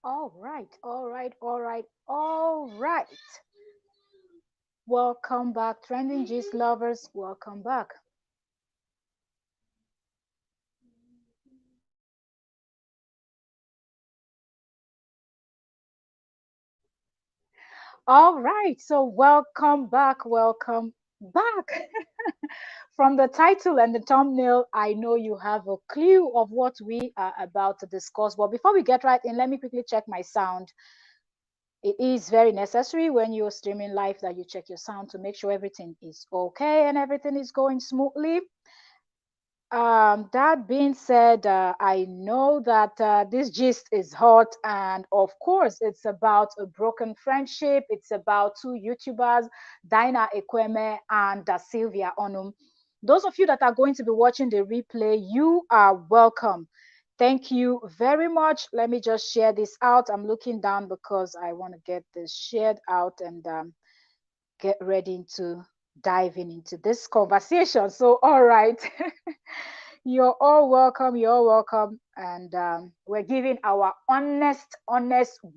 All right, all right, all right, all right. Welcome back, Trending Gist lovers. Welcome back. All right, so welcome back, welcome back. From the title and the thumbnail, I know you have a clue of what we are about to discuss. But before we get right in, let me quickly check my sound. It is very necessary when you're streaming live that you check your sound to make sure everything is okay and everything is going smoothly. That being said, I know that this gist is hot, and of course, it's about a broken friendship. It's about two YouTubers, Dyna Ekwueme and Dasylvia Onum. Those of you that are going to be watching the replay, you are welcome. Thank you very much. Let me just share this out. I'm looking down because I want to get this shared out and get ready to diving into this conversation. So, all right. You're all welcome. You're all welcome. And we're giving our honest,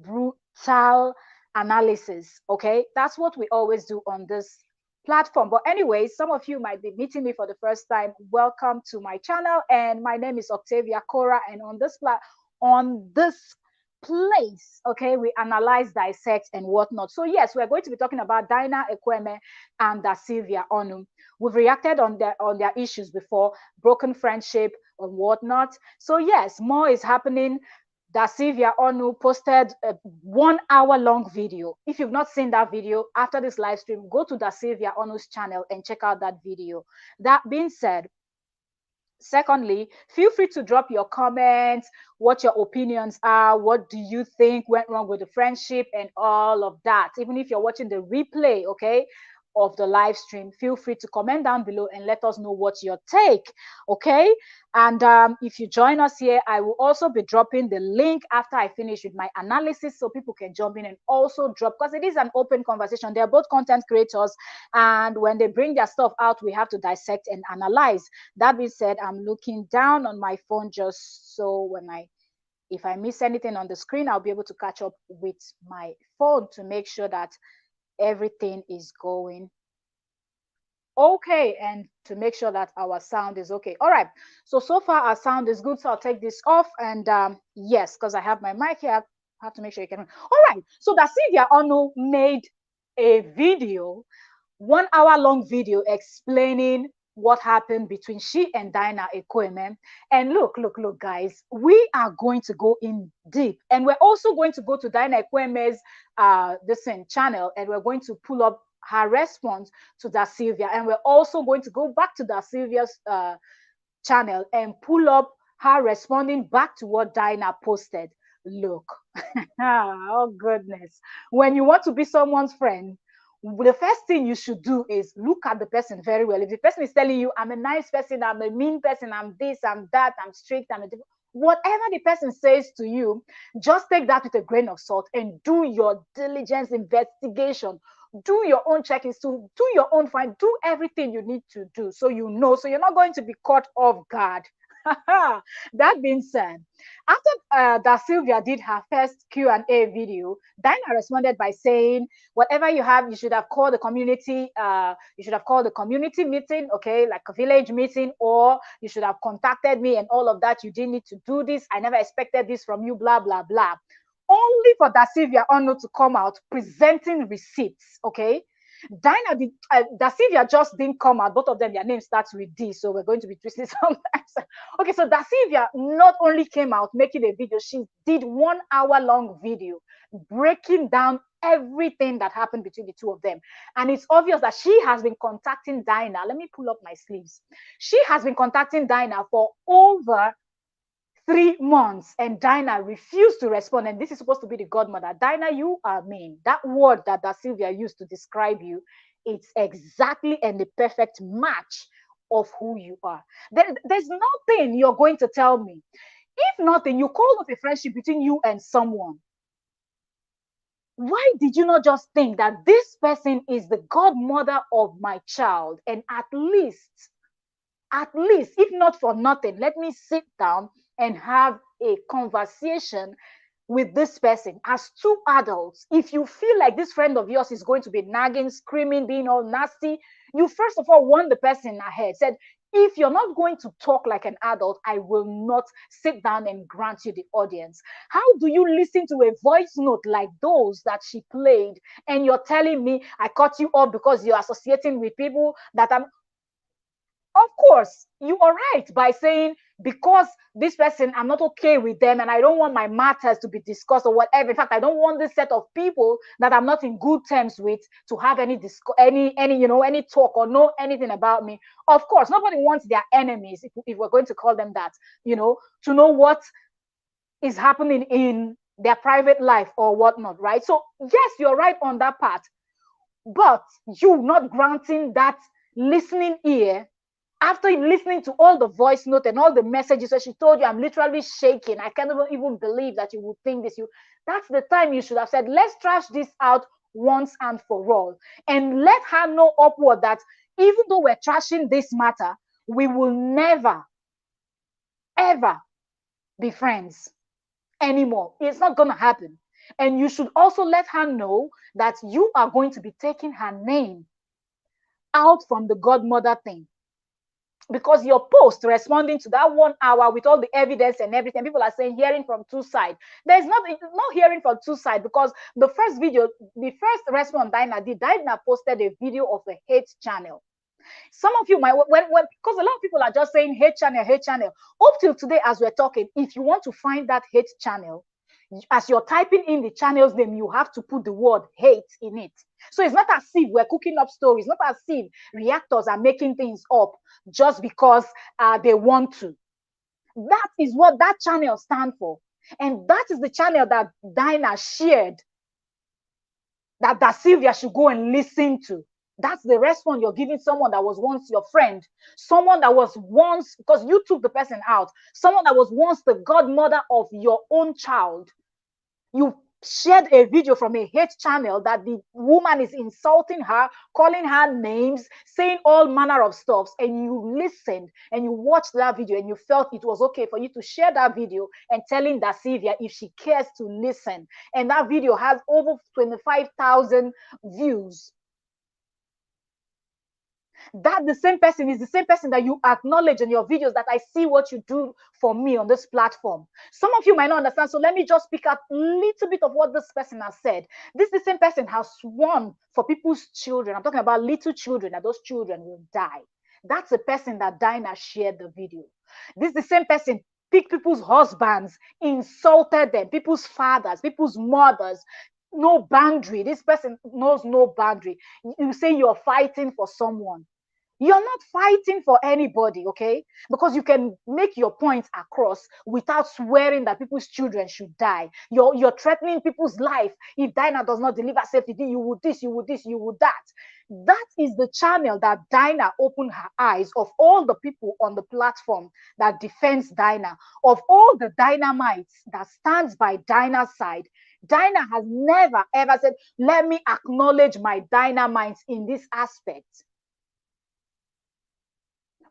brutal analysis. Okay. That's what we always do on this platform. But anyway, some of you might be meeting me for the first time. Welcome to my channel. And my name is Octavia Cora. And on this place, okay, we analyze, dissect, and whatnot. So yes, we're going to be talking about Dyna Ekwueme and Sylvia Onu. We've reacted on their issues before, broken friendship and whatnot. So yes, more is happening. Dasylvia Onu posted a 1 hour long video. If you've not seen that video after this live stream, go to Dasylvia Onu's channel and check out that video. That being said, secondly, feel free to drop your comments, what your opinions are, what do you think went wrong with the friendship, and all of that. Even if you're watching the replay, okay, of the live stream, feel free to comment down below and let us know what's your take, okay? And if you join us here, I will also be dropping the link after I finish with my analysis so people can jump in and also drop, because it is an open conversation. They're both content creators, and when they bring their stuff out, we have to dissect and analyze. That being said, I'm looking down on my phone just so if I miss anything on the screen, I'll be able to catch up with my phone to make sure that everything is going okay and to make sure that our sound is okay. All right. So far our sound is good. So I'll take this off and yes, because I have my mic here, I have to make sure you can. All right. So Dasylvia Ono made a video, 1 hour long video explaining what happened between she and Dyna Ekwueme. And look, guys, we are going to go in deep, and we're also going to go to Dyna Ekwueme's this channel, and we're going to pull up her response to Dasylvia, and we're also going to go back to Dasylvia's channel and pull up her responding back to what Dyna posted. Look, oh goodness, when you want to be someone's friend, the first thing you should do is look at the person very well. If the person is telling you, I'm a nice person, I'm a mean person, I'm this, I'm that, I'm strict, whatever the person says to you, just take that with a grain of salt and do your diligence investigation. Do your own check-ins, to do your own find, do everything you need to do so you know, so you're not going to be caught off guard. That being said, after that Sylvia did her first Q&A video, Dinah responded by saying, whatever you have, you should have called the community, you should have called the community meeting, okay, like a village meeting, or you should have contacted me and all of that. You didn't need to do this. I never expected this from you, blah, blah, blah. Only for Dasylvia Ono to come out presenting receipts, okay? Dinah did, Dasylvia just didn't come out. Both of them, their name starts with D, so we're going to be twisting sometimes. Okay, so Dasylvia not only came out making a video, she did 1 hour long video breaking down everything that happened between the two of them. And it's obvious that she has been contacting Dinah. Let me pull up my sleeves. She has been contacting Dinah for over 3 months, and Dinah refused to respond. And this is supposed to be the godmother. Dinah, you are mean. That word that Sylvia used to describe you, it's exactly and the perfect match of who you are. There's nothing you're going to tell me. If nothing, you call up a friendship between you and someone. Why did you not just think that this person is the godmother of my child? And at least, if not for nothing, let me sit down and have a conversation with this person as two adults. If you feel like this friend of yours is going to be nagging, screaming, being all nasty, you first of all warn the person ahead, said, if you're not going to talk like an adult, I will not sit down and grant you the audience. How do you listen to a voice note like those that she played and you're telling me I cut you off because you're associating with people that I'm... Of course, you are right by saying, because this person, I'm not okay with them and I don't want my matters to be discussed or whatever. In fact, I don't want this set of people that I'm not in good terms with to have any any talk or know anything about me. Of course, nobody wants their enemies, if we're going to call them that, to know what is happening in their private life or whatnot, right? So yes, you're right on that part, but you not granting that listening ear after listening to all the voice note and all the messages that she told you, I'm literally shaking. I can't even believe that you would think this. That's the time you should have said, let's trash this out once and for all. And let her know upward that even though we're trashing this matter, we will never, ever be friends anymore. It's not going to happen. And you should also let her know that you are going to be taking her name out from the godmother thing. Because your post responding to that 1 hour with all the evidence and everything, people are saying hearing from two sides. There's not hearing from two sides, because the first response Dyna did, Dyna posted a video of a hate channel. Some of you might, because a lot of people are just saying hate channel. Up till today, as we're talking, if you want to find that hate channel, as you're typing in the channel's name, you have to put the word hate in it. So it's not as if we're cooking up stories, not as if reactors are making things up just because they want to. That is what that channel stands for. And that is the channel that Dyna shared, that Dasylvia should go and listen to. That's the response you're giving someone that was once your friend, someone that was once, because you took the person out, someone that was once the godmother of your own child. You shared a video from a hate channel that the woman is insulting her, calling her names, saying all manner of stuff, and you listened and you watched that video and you felt it was okay for you to share that video and telling Dasylvia if she cares to listen. And that video has over 25,000 views. That the same person is the same person that you acknowledge in your videos, that I see what you do for me on this platform. Some of you might not understand, so let me just pick up a little bit of what this person has said. This the same person has sworn for people's children. I'm talking about little children, that those children will die. That's the person that Dyna shared the video. This is the same person picked people's husbands, insulted them, people's fathers, people's mothers. No boundary. This person knows no boundary. You say you're fighting for someone. You're not fighting for anybody, okay? Because you can make your points across without swearing that people's children should die. You're threatening people's life. If Dyna does not deliver safety, you would this, you would this, you would that. That is the channel that Dyna opened her eyes of all the people on the platform that defends Dyna, of all the dynamites that stands by Dyna's side. Dyna has never ever said, let me acknowledge my dynamites in this aspect.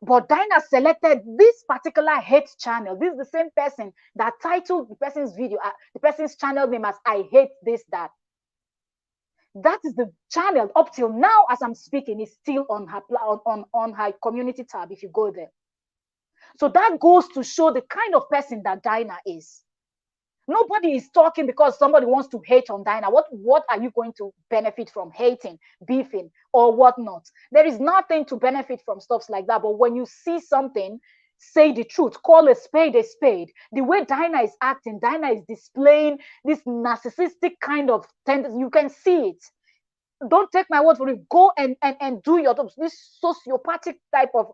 But Dyna selected this particular hate channel. This is the same person that titled the person's video, the person's channel name as I hate this, that. That is the channel up till now, as I'm speaking, is still on her on her community tab if you go there. So that goes to show the kind of person that Dyna is. Nobody is talking because somebody wants to hate on Dyna. What are you going to benefit from hating, beefing, or whatnot? There is nothing to benefit from stuff like that. But when you see something, say the truth, call a spade a spade. The way Dyna is acting, Dyna is displaying this narcissistic kind of tendency. You can see it. Don't take my word for it. Go and do your jobs. This sociopathic type of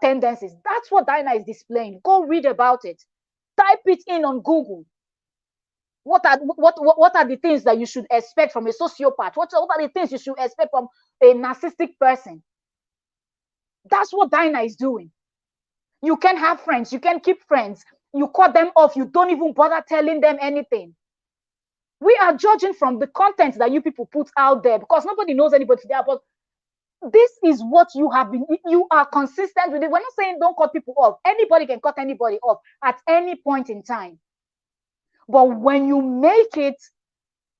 tendencies. That's what Dyna is displaying. Go read about it. Type it in on Google. What are the things that you should expect from a sociopath? What are the things you should expect from a narcissistic person? That's what Dyna is doing. You can have friends. You can keep friends. You cut them off. You don't even bother telling them anything. We are judging from the content that you people put out there because nobody knows anybody there. But this is what you have been. You are consistent with it. We're not saying don't cut people off. Anybody can cut anybody off at any point in time. But when you make it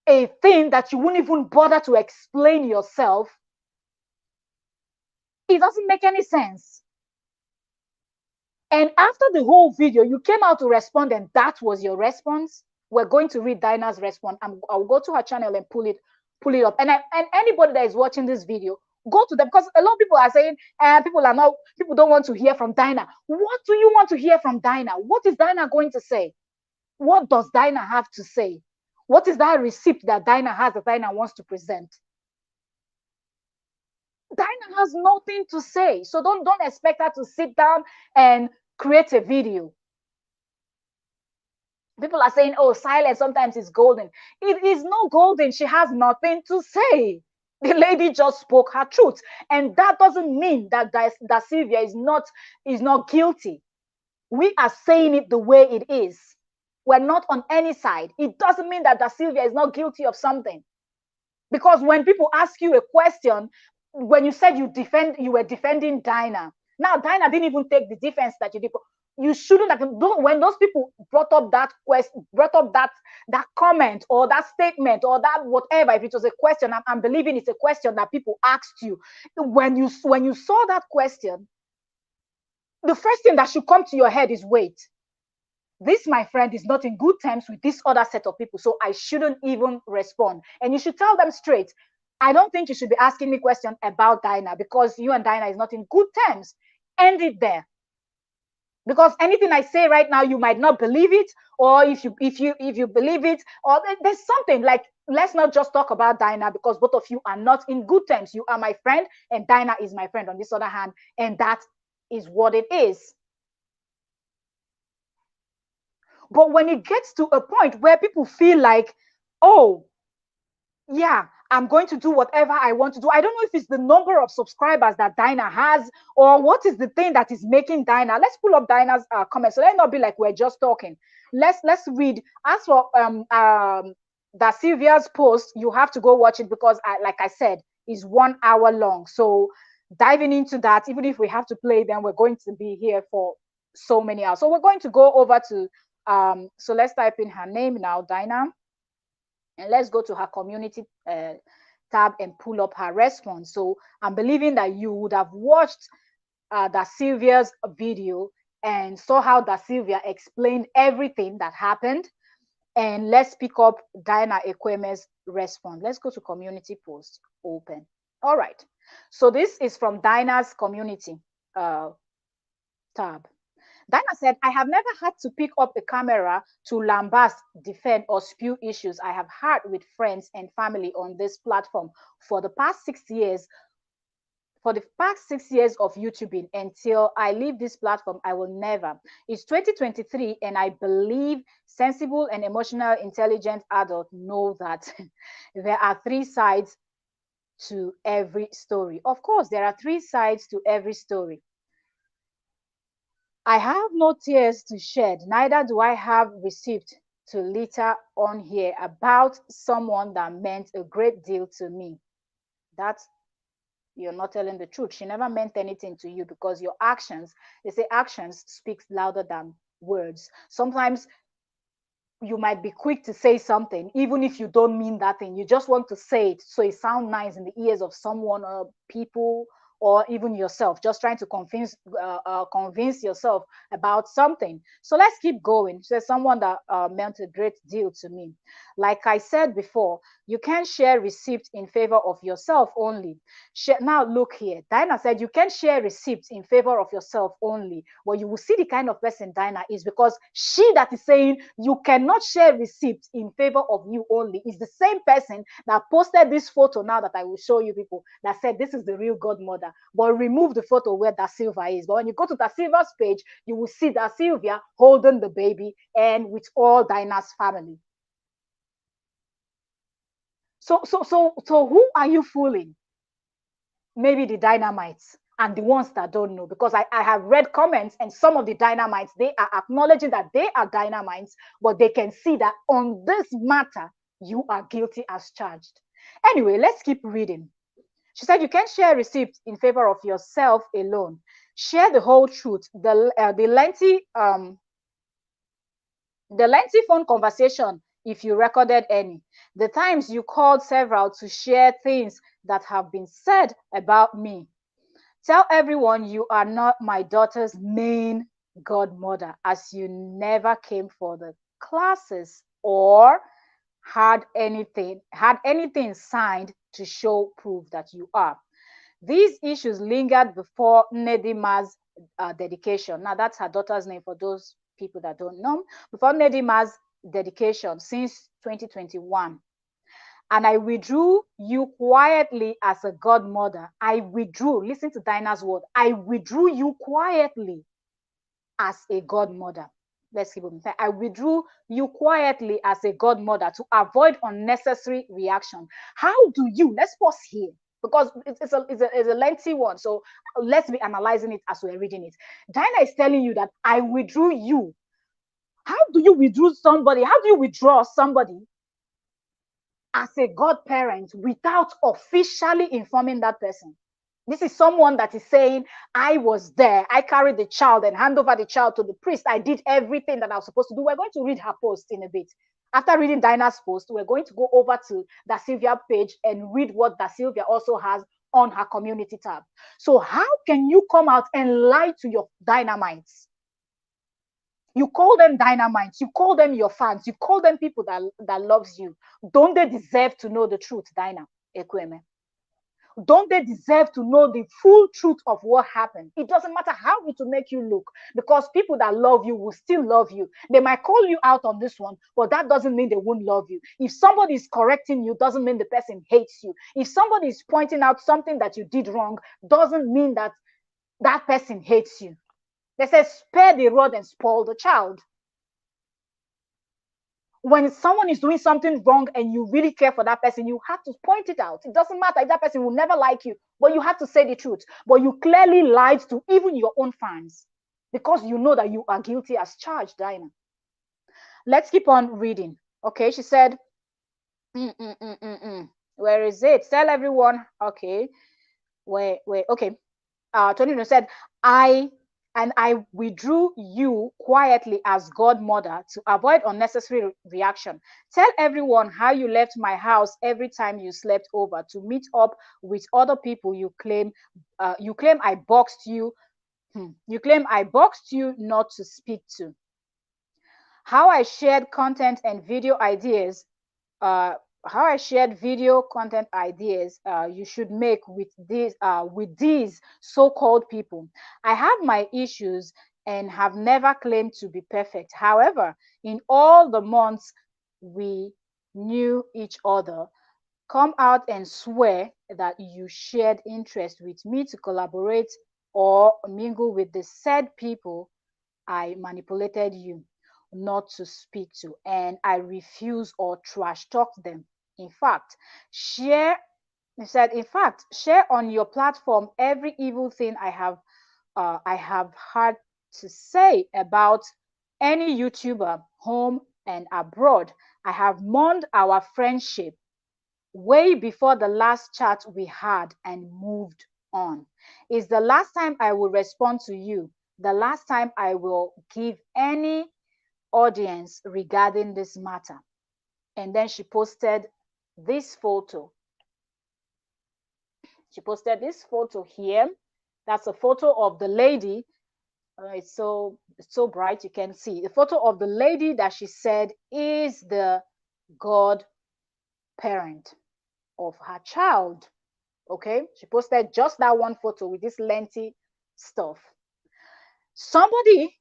a thing that you wouldn't even bother to explain yourself, it doesn't make any sense. And after the whole video, you came out to respond, and that was your response. We're going to read Dyna's response. I'll go to her channel and pull it up. And anybody that is watching this video, go to them, because a lot of people are saying people don't want to hear from Dyna. What do you want to hear from Dyna? What is Dyna going to say? What does Dyna have to say? What is that receipt that Dyna has that Dyna wants to present? Dyna has nothing to say. So don't expect her to sit down and create a video. People are saying, oh, silence sometimes is golden. It is not golden. She has nothing to say. The lady just spoke her truth. And that doesn't mean that Dasylvia is not guilty. We are saying it the way it is. We're not on any side. It doesn't mean that Dasylvia is not guilty of something. Because when people ask you a question, when you said you were defending Dyna. Now Dyna didn't even take the defense that you did. You shouldn't have. When those people brought up that question, brought up that comment or that statement or that whatever, if it was a question, I'm believing it's a question that people asked you. When you saw that question, the first thing that should come to your head is, wait, this, my friend, is not in good terms with this other set of people, so I shouldn't even respond. And you should tell them straight, I don't think you should be asking me questions about Dyna, because you and Dyna is not in good terms. End it there. Because anything I say right now, you might not believe it, or if you believe it, or there's something like, let's not just talk about Dyna, because both of you are not in good terms. You are my friend, and Dyna is my friend on this other hand, and that is what it is. But when it gets to a point where people feel like, oh, yeah, I'm going to do whatever I want to do. I don't know if it's the number of subscribers that Dyna has, or what is the thing that is making Dyna. Let's pull up Dyna's comments. So let's not be like we're just talking. Let's read. As for Dasylvia's post, you have to go watch it, because like I said, is 1 hour long. So diving into that, even if we have to play, then we're going to be here for so many hours. So we're going to go over to so let's type in her name now, Dyna. And let's go to her community tab and pull up her response. So I'm believing that you would have watched Dasylvia's video and saw how Dasylvia explained everything that happened. And let's pick up Dyna Ekwueme's response. Let's go to community post, open. All right. So this is from Dyna's community tab. Dyna said, I have never had to pick up a camera to lambast, defend, or spew issues I have had with friends and family on this platform for the past 6 years. For the past 6 years of YouTubing, until I leave this platform, I will never. It's 2023, and I believe sensible and emotional, intelligent adults know that there are 3 sides to every story. Of course, there are 3 sides to every story. I have no tears to shed, neither do I have receipt to litter on here about someone that meant a great deal to me. That's, you're not telling the truth. She never meant anything to you, because your actions, they say actions speaks louder than words. Sometimes you might be quick to say something, even if you don't mean that thing. You just want to say it so it sounds nice in the ears of someone or people, or even yourself, just trying to convince yourself about something. So let's keep going. There's someone that meant a great deal to me. Like I said before, you can't share receipts in favor of yourself only. Now look here, Dyna said you can share receipts in favor of yourself only. Well, you will see the kind of person Dyna is, because she that is saying you cannot share receipts in favor of you only is the same person that posted this photo now that I will show you people, that said this is the real godmother, but remove the photo where Dasylvia is. But when you go to Dasylvia's page, you will see Dasylvia holding the baby and with all Dyna's family. So who are you fooling? Maybe the dynamites and the ones that don't know, because I have read comments, and some of the dynamites, they are acknowledging that they are dynamites, but they can see that on this matter, you are guilty as charged. Anyway, let's keep reading. She said, you can't share receipts in favor of yourself alone. Share the whole truth. The lengthy The lengthy phone conversation, if you recorded any, the times you called several to share things that have been said about me. Tell everyone you are not my daughter's main godmother, as you never came for the classes or had anything signed to show proof that you are. These issues lingered before Nedima's dedication. Now, that's her daughter's name for those people that don't know. Before Nedima's dedication since 2021. And I withdrew you quietly as a godmother. I withdrew, listen to Dyna's word. I withdrew you quietly as a godmother. Let's keep moving. I withdrew you quietly as a godmother to avoid unnecessary reaction. How do you, let's pause here, because it's a lengthy one. So let's be analyzing it as we're reading it. Dyna is telling you that I withdrew you. How do you withdraw somebody? How do you withdraw somebody as a godparent without officially informing that person? This is someone that is saying, I was there. I carried the child and hand over the child to the priest. I did everything that I was supposed to do. We're going to read her post in a bit. After reading Dyna's post, we're going to go over to Dasylvia page and read what Dasylvia also has on her community tab. So how can you come out and lie to your dynamites? You call them dynamites. You call them your fans. You call them people that loves you. Don't they deserve to know the truth, Dyna, Ekwueme? Don't they deserve to know the full truth of what happened? It doesn't matter how it will make you look, because people that love you will still love you. They might call you out on this one, but that doesn't mean they won't love you. If somebody is correcting you, doesn't mean the person hates you. If somebody is pointing out something that you did wrong, doesn't mean that that person hates you. They say, spare the rod and spoil the child. When someone is doing something wrong and you really care for that person, you have to point it out. It doesn't matter if that person will never like you, but you have to say the truth. But you clearly lied to even your own fans because you know that you are guilty as charged, Dyna. Let's keep on reading. Okay, she said, where is it? Tell everyone. Okay, wait. Okay. Tonino said, I withdrew you quietly as godmother to avoid unnecessary reaction. Tell everyone how you left my house every time you slept over to meet up with other people you claim I boxed you. You claim I boxed you not to speak to. How I shared content and video ideas you should make with these so-called people. I have my issues and have never claimed to be perfect. However, in all the months we knew each other, come out and swear that you shared interest with me to collaborate or mingle with the said people I manipulated you not to speak to, and I refuse or trash talk them. In fact, share on your platform every evil thing I have had to say about any YouTuber, home and abroad. I have mourned our friendship way before the last chat we had and moved on. It's the last time I will respond to you, the last time I will give any audience regarding this matter. And then she posted this photo. She posted this photo here. That's a photo of the lady. It's so bright you can see. The photo of the lady that she said is the god parent of her child. Okay, she posted just that one photo with this lengthy stuff. Somebody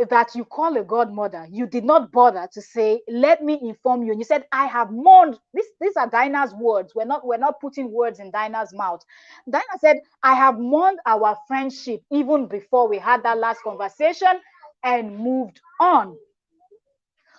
that you call a godmother, you did not bother to say, let me inform you. And you said, I have mourned. These are Dyna's words. We're not putting words in Dyna's mouth. Dyna said, I have mourned our friendship even before we had that last conversation and moved on.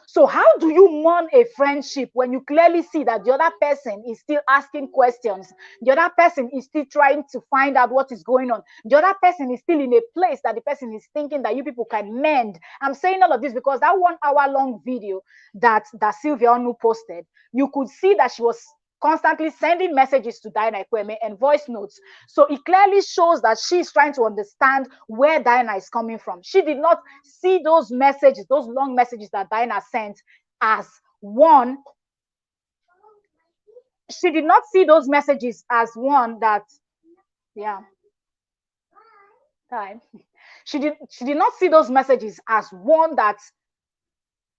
So how do you mourn a friendship when you clearly see that the other person is still asking questions? The other person is still trying to find out what is going on. The other person is still in a place that the person is thinking that you people can mend. I'm saying all of this because that 1 hour long video that Sylvia Onu posted, you could see that she was constantly sending messages to Dyna Ekwueme and voice notes. So it clearly shows that she's trying to understand where Dyna is coming from. She did not see those messages, those long messages that Dyna sent as one. She did not see those messages as one that, yeah, time. She did not see those messages as one that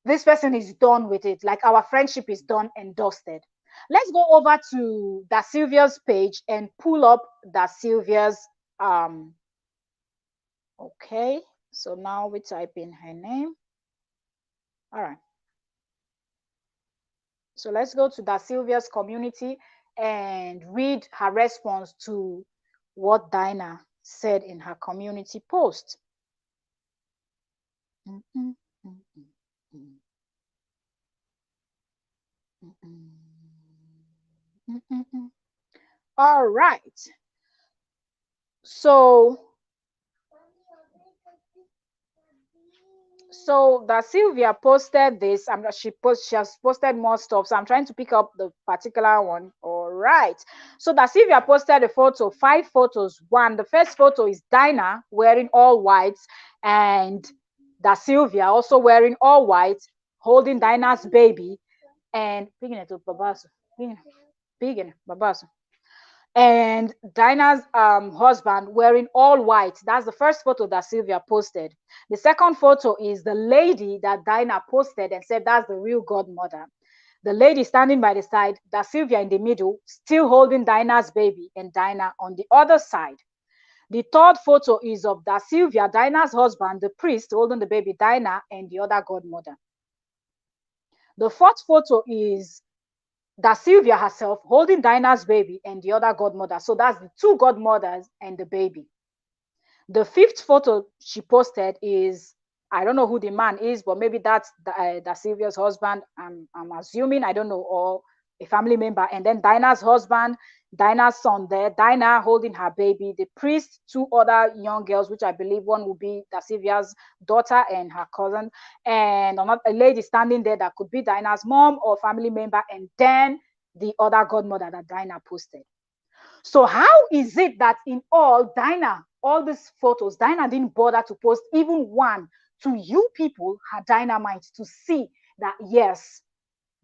this person is done with it, like our friendship is done and dusted. Let's go over to Dasylvia's page and pull up Dasylvia's okay, so now we type in her name. All right, so let's go to Dasylvia's community and read her response to what Dyna said in her community post. All right, so Dasylvia posted this. She has posted more stuff, so I'm trying to pick up the particular one. All right, so Dasylvia posted a photo, 5 photos. The first photo is Dyna wearing all white, and Dasylvia also wearing all white, holding Dyna's baby, and and Dyna's husband wearing all white. That's the first photo that Sylvia posted. The second photo is the lady that Dyna posted and said that's the real godmother. The lady standing by the side, Dasylvia in the middle, still holding Dyna's baby, and Dyna on the other side. The third photo is of Dasylvia, Dyna's husband, the priest, holding the baby, Dyna, and the other godmother. The fourth photo is Dasylvia herself holding Dyna's baby and the other godmother. So that's the 2 godmothers and the baby. The 5th photo she posted is, I don't know who the man is, but maybe that's Dasylvia's husband. I'm assuming, I don't know, or a family member. And then Dyna's husband, Dyna's son there, Dyna holding her baby, the priest, 2 other young girls, which I believe one will be Dasylvia's daughter and her cousin, and a lady standing there that could be Dyna's mom or family member, and then the other godmother that Dyna posted. So how is it that in all these photos, Dyna didn't bother to post even one to you people, her Dynamite, to see that yes,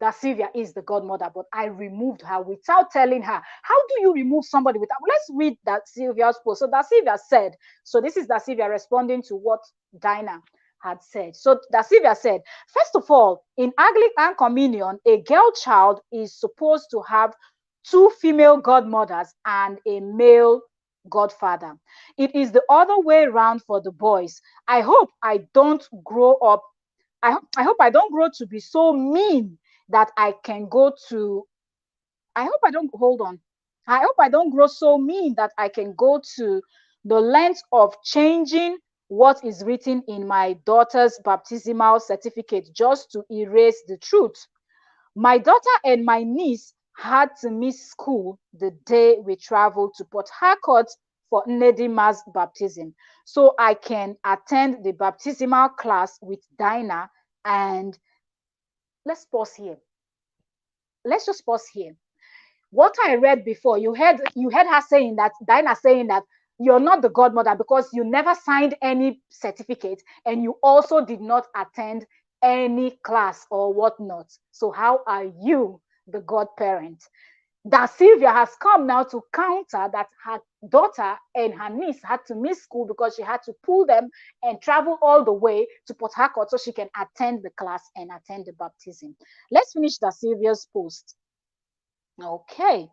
Dasylvia is the godmother, but I removed her without telling her. How do you remove somebody without? Let's read Dasylvia's post. So Dasylvia said, so this is Dasylvia responding to what Dyna had said. So Dasylvia said, first of all, in Anglican communion, a girl child is supposed to have 2 female godmothers and a male godfather. It is the other way around for the boys. I hope I don't grow up. I hope I don't grow to be so mean that I can go to, I hope I don't grow so mean that I can go to the length of changing what is written in my daughter's baptismal certificate just to erase the truth. My daughter and my niece had to miss school the day we traveled to Port Harcourt for Nedima's baptism, so I can attend the baptismal class with Dyna. And let's pause here. Let's just pause here. What I read before, you heard her saying that, Dyna saying that you're not the godmother because you never signed any certificate and you also did not attend any class or whatnot. So how are you the godparent? Dasylvia has come now to counter that her daughter and her niece had to miss school because she had to pull them and travel all the way to Port Harcourt so she can attend the class and attend the baptism. Let's finish Dasylvia's post. Okay,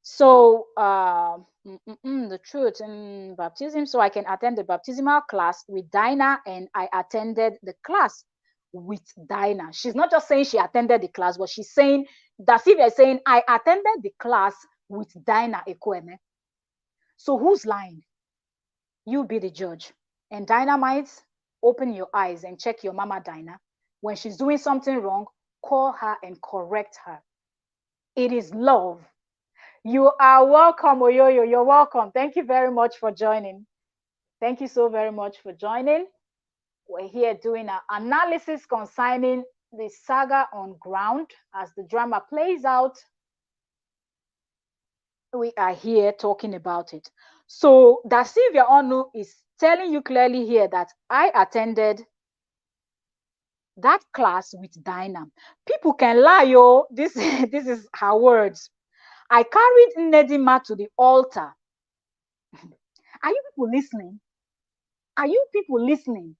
so the truth in baptism, so I can attend the baptismal class with Dyna, and I attended the class with Dyna. She's not just saying she attended the class, but she's saying, Dasylvia is saying, I attended the class with Dyna Ekwueme. So who's lying? You be the judge. And Dynamite, open your eyes and check your mama Dyna. When she's doing something wrong, call her and correct her. It is love. You are welcome, Oyoyo. You're welcome. Thank you very much for joining. Thank you so very much for joining. We're here doing an analysis concerning the saga on ground as the drama plays out we are here talking about it. So Dasylvia Onu is telling you clearly here that I attended that class with Dyna. People can lie, yo. This is her words. I carried Nedima to the altar. Are you people listening? Are you people listening?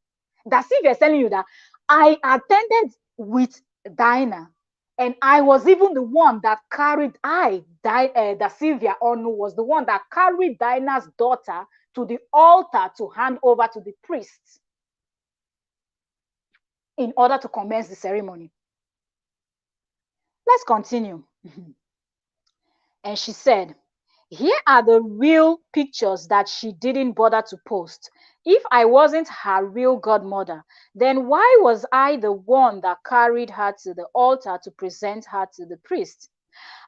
Dasylvia is telling you that I attended with Dyna, and I was even the one that carried Dasylvia Onu was the one that carried Dyna's daughter to the altar to hand over to the priests in order to commence the ceremony. Let's continue. And she said, here are the real pictures that she didn't bother to post. If I wasn't her real godmother, then why was I the one that carried her to the altar to present her to the priest?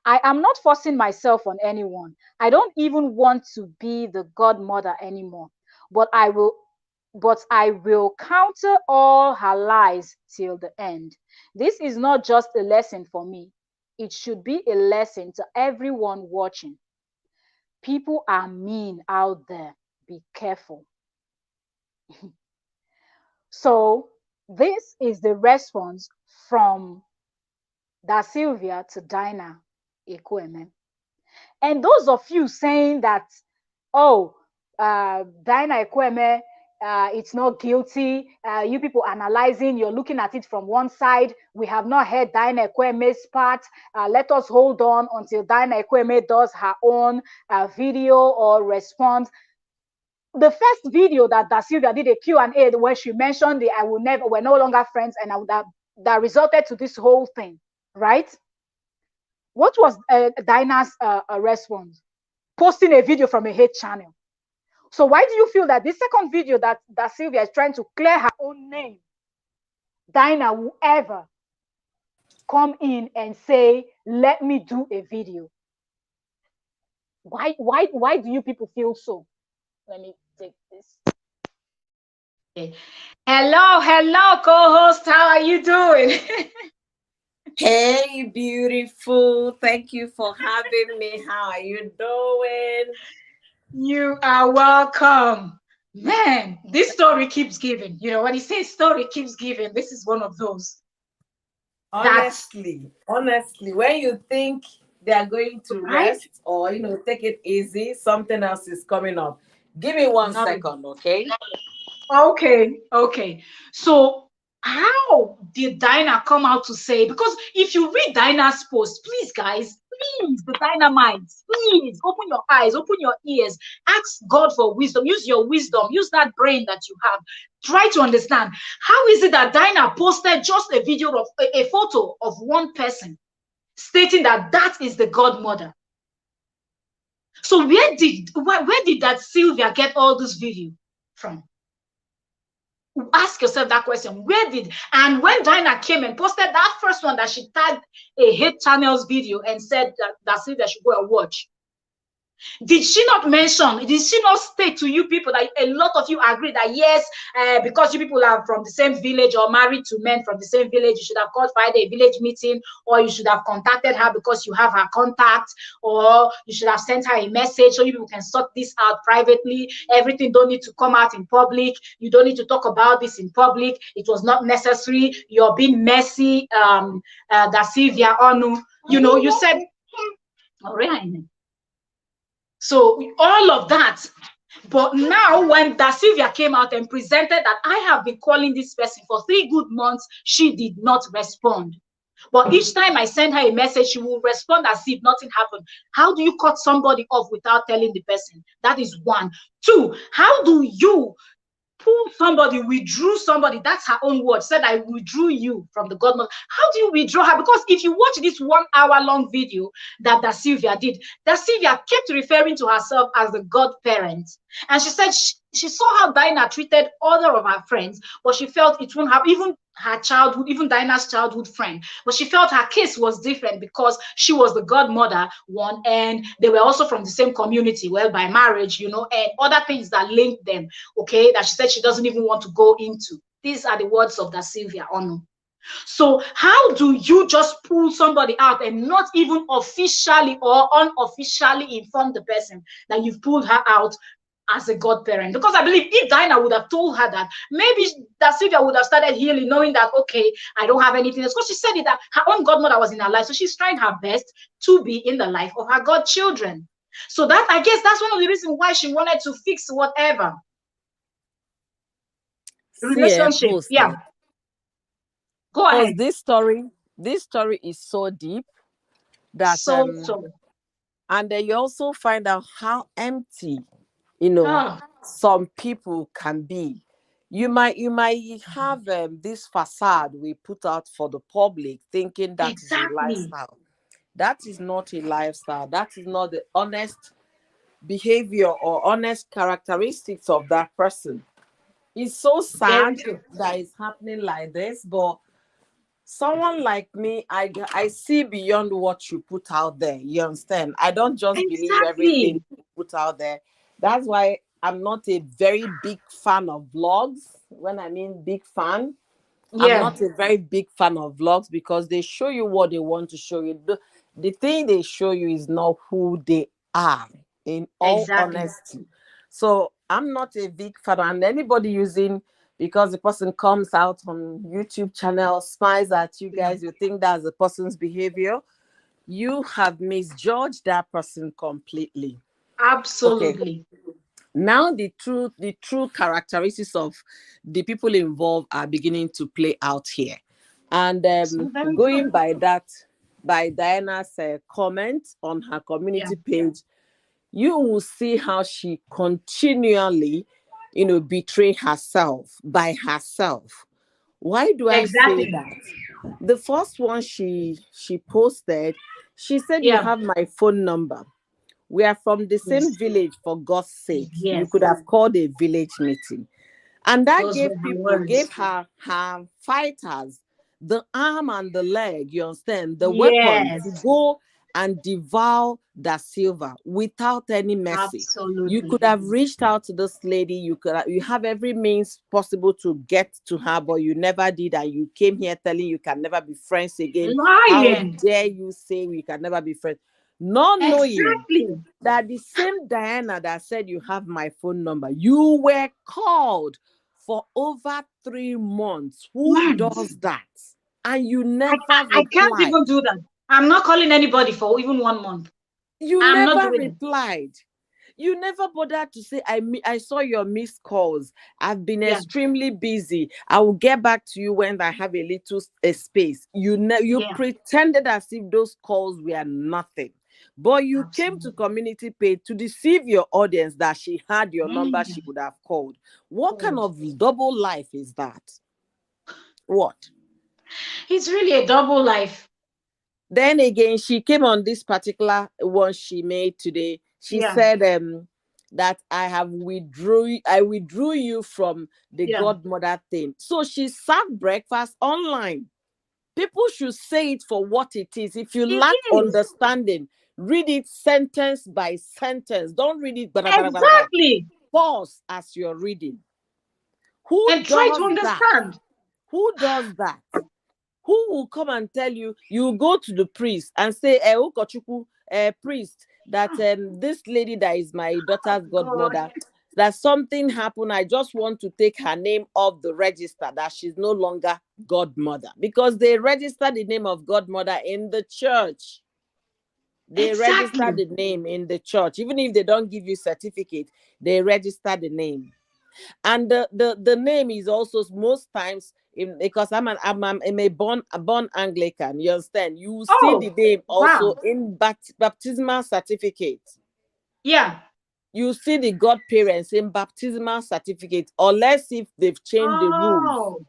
I am not forcing myself on anyone. I don't even want to be the godmother anymore. But I will counter all her lies till the end. This is not just a lesson for me. It should be a lesson to everyone watching. People are mean out there. Be careful. So this is the response from Dasylvia to Dyna Ekwueme. And those of you saying that, oh, Dyna Ekwueme, it's not guilty. You people analyzing, you're looking at it from one side. We have not heard Dyna Ekwueme's part. Let us hold on until Dyna Ekwueme does her own video or response. The first video that Dasylvia did a Q&A where she mentioned the we're no longer friends, and that resulted to this whole thing, right? What was Dyna's response? Posting a video from a hate channel. So why do you feel that this second video that Dasylvia is trying to clear her own name, Dyna will ever come in and say, let me do a video? Why do you people feel so? Let me take this. Okay. Hello, co-host. How are you doing? Hey, beautiful. Thank you for having me. How are you doing? You are welcome. Man, this story keeps giving. You know, when he says story keeps giving, this is one of those. Honestly, when you think they're going to rest or, take it easy, something else is coming up. Give me 1 second, okay? Okay. So how did Dyna come out to say? Because if you read Dyna's post, please, guys, please, the dynamites, please open your eyes, open your ears, ask God for wisdom. Use your wisdom, use that brain that you have. Try to understand, how is it that Dyna posted just a video of a photo of one person stating that that is the godmother? So where did that Sylvia get all this video from? Ask yourself that question. And when Dyna came and posted that first one that she tagged a hate channel's video and said that Sylvia should go and watch, did she not state to you people that a lot of you agree that yes, because you people are from the same village or married to men from the same village, you should have called Friday a village meeting, or you should have contacted her because you have her contact, or you should have sent her a message so you people can sort this out privately. Everything don't need to come out in public. You don't need to talk about this in public. It was not necessary. You're being messy. Dasylvia Onu, you said, all right. So all of that. But now when Dasylvia came out and presented that I have been calling this person for 3 good months, she did not respond. But each time I send her a message, she will respond as if nothing happened. How do you cut somebody off without telling the person? That is 1. 2, how do you pull somebody, withdrew somebody? That's her own word. Said, I withdrew you from the godmother. How do you withdraw her? Because if you watch this 1 hour long video that Dasylvia did, Dasylvia kept referring to herself as the godparent. And she said she saw how Dyna treated other of her friends, but she felt it won't have even her childhood, even Dyna's childhood friend. But she felt her case was different because she was the godmother, one, and they were also from the same community, well, by marriage, and other things that linked them, okay, that she said she doesn't even want to go into. These are the words of Dasylvia Onu. So how do you just pull somebody out and not even officially or unofficially inform the person that you've pulled her out as a godparent? Because I believe if Dinah would have told her that, maybe Dasylvia would have started healing, knowing that, okay, I don't have anything else. Because she said it that her own godmother was in her life. So she's trying her best to be in the life of her godchildren. So that, I guess that's one of the reasons why she wanted to fix whatever relationship. Post, Yeah. Go ahead. this story is so deep that So. and then you also find out how empty, Ah, some people can be. You might have this facade we put out for the public, thinking that is a exactly. lifestyle. That is not a lifestyle. That is not the honest behavior or honest characteristics of that person. It's so Very sad true. that it's happening like this, but someone like me, I see beyond what you put out there. You understand? I don't just believe everything Exactly. you put out there. That's why I'm not a very big fan of vlogs. When I mean big fan, I'm Yeah, not a very big fan of vlogs because they show you what they want to show you. The thing they show you is not who they are, in all exactly. honesty. So I'm not a big fan. And anybody using, because the person comes out on YouTube channel, smiles at you Yeah, guys, you think that's the person's behavior, you have misjudged that person completely. Okay. absolutely. Now the true characteristics of the people involved are beginning to play out here. And So very true. going by that, by Diana's comment on her Yeah, community page, you will see how she continually, betray herself by herself. Why do I say exactly. that? The first one she posted, she said, "You Yeah, have my phone number. We are from the same yes, village, for God's sake. You yes. could have called a village meeting." And that Those were her gave words. her fighters the arm and the leg, you understand, the weapon to Yes, go and devour Dasylvia without any mercy. You absolutely. could have reached out to this lady. You have every means possible to get to her, but you never did, and you came here telling you can never be friends again. How Lying. dare you say we can never be friends? Not knowing Exactly. that the same Diana that said you have my phone number, you were called for over 3 months. Who Months. does that? And you I, never I can't replied. even do that. I'm not calling anybody for even 1 month. You I'm not never doing it. replied. You never bothered to say, I saw your missed calls. I've been Yeah, extremely busy. I will get back to you when I have a little space. You yeah, pretended as if those calls were nothing. But you came to absolutely. community page to deceive your audience that she had your number, she Mm, would have called. What kind God. of double life is that? What? It's really a double life. Then again, she came on this particular one she made today. She Yeah, said that I withdrew you from the yeah. godmother thing. So she served breakfast online. People should say it for what it is. If you It lack is. understanding, read it sentence by sentence. Don't read it. Bada, bada, bada, bada. Exactly. Pause as you're reading. Who And try to does that? understand. Who does that? Who will come and tell you? You go to the priest and say, Ukochukwu, priest, that this lady that is my daughter's God. godmother, that something happened. I just want to take her name off the register, that she's no longer godmother, because they register the name of godmother in the church. They register Exactly. the name in the church. Even if they don't give you certificate, they register the name. And the name is also most times because I'm a born Anglican. You understand? You see the Oh, name also wow. in baptismal certificate. Yeah. You see the godparents in baptismal certificate, unless if they've changed the rules. Oh,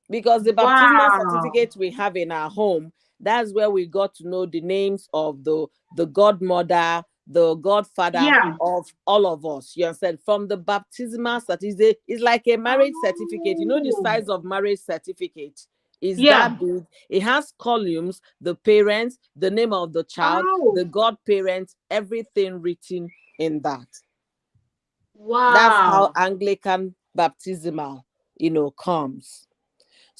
Because the baptismal wow. certificate we have in our home, that's where we got to know the names of the godmother, the godfather Yeah. of all of us. You understand? From the baptismal certificate, it's like a marriage certificate. You know the Oh, size of marriage certificate is yeah. that big. It has columns, the parents, the name of the child, Oh, the godparents, everything written in that. That's how wow. Anglican baptismal, comes.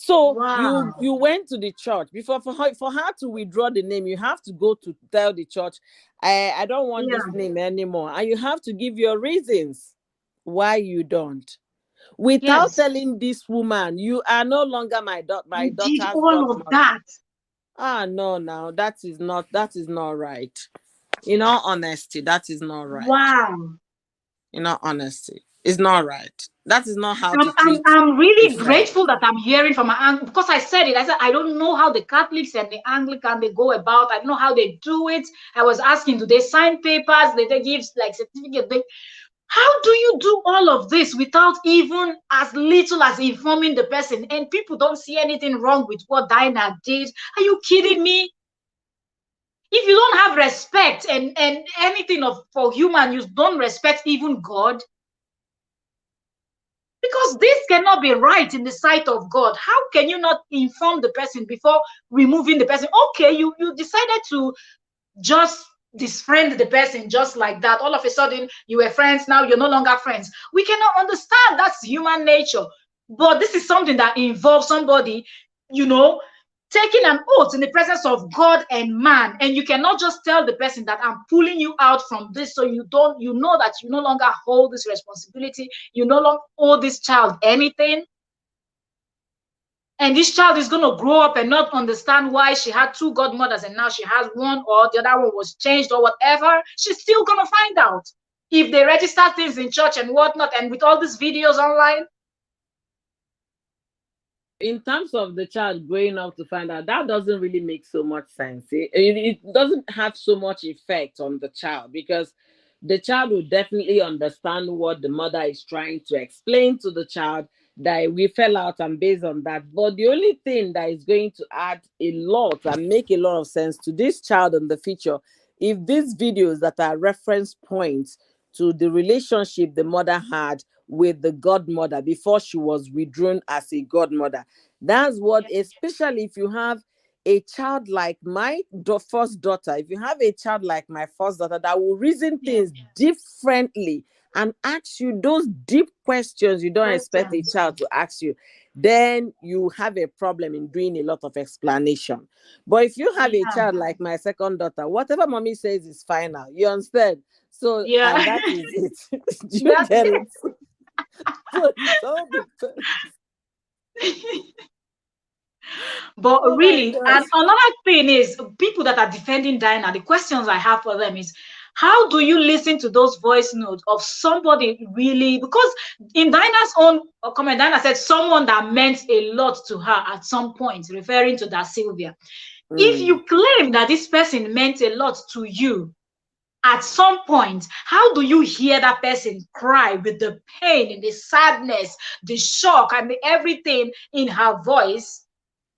So Wow. you went to the church before for her to withdraw the name. You have to go to tell the church, I don't want this name anymore, and you have to give your reasons why you don't. Without Yes. telling this woman, you are no longer my You did daughter's all of godmother. that. No, now that is not right. In all honesty, that is not right. Wow. In all honesty, it's not right. That is not how to I'm, I'm, treat I'm a really friend. grateful that I'm hearing from because I said it. I said, I don't know how the Catholics and the Anglican they go about. I don't know how they do it. I was asking, do they sign papers? Do they give like certificate? How do you do all of this without even as little as informing the person? And people don't see anything wrong with what Dyna did. Are you kidding me? If you don't have respect and anything for human, you don't respect even God. Because this cannot be right in the sight of God. How can you not inform the person before removing the person? Okay, you decided to just disfriend the person just like that. All of a sudden, you were friends, now you're no longer friends. We cannot understand. That's human nature. But this is something that involves somebody, taking an oath in the presence of God and man. And you cannot just tell the person that I'm pulling you out from this, so you know that you no longer hold this responsibility. You no longer owe this child anything. And this child is going to grow up and not understand why she had two godmothers and now she has one, or the other one was changed or whatever. She's still going to find out if they register things in church and whatnot, and with all these videos online. In terms of the child growing up to find out, that doesn't really make so much sense. It doesn't have so much effect on the child, because the child will definitely understand what the mother is trying to explain to the child, that we fell out and based on that. But the only thing that is going to add a lot and make a lot of sense to this child in the future, if these videos that are reference points to the relationship the mother had with the godmother before she was withdrawn as a godmother. That's what, especially if you have a child like my first daughter, if you have a child like my first daughter that will reason things differently and ask you those deep questions you don't expect a child to ask you, then you have a problem in doing a lot of explanation. But if you have a child like my second daughter, whatever mommy says is final. You understand? So, and that is it. Do you get it? So it's all depends. But Oh really, and another thing is, people that are defending Dyna, the questions I have for them is, how do you listen to those voice notes of somebody really? Because in Dyna's own comment, Dyna said someone that meant a lot to her at some point, referring to Dasylvia. If you claim that this person meant a lot to you at some point, how do you hear that person cry with the pain and the sadness, the shock, and everything in her voice,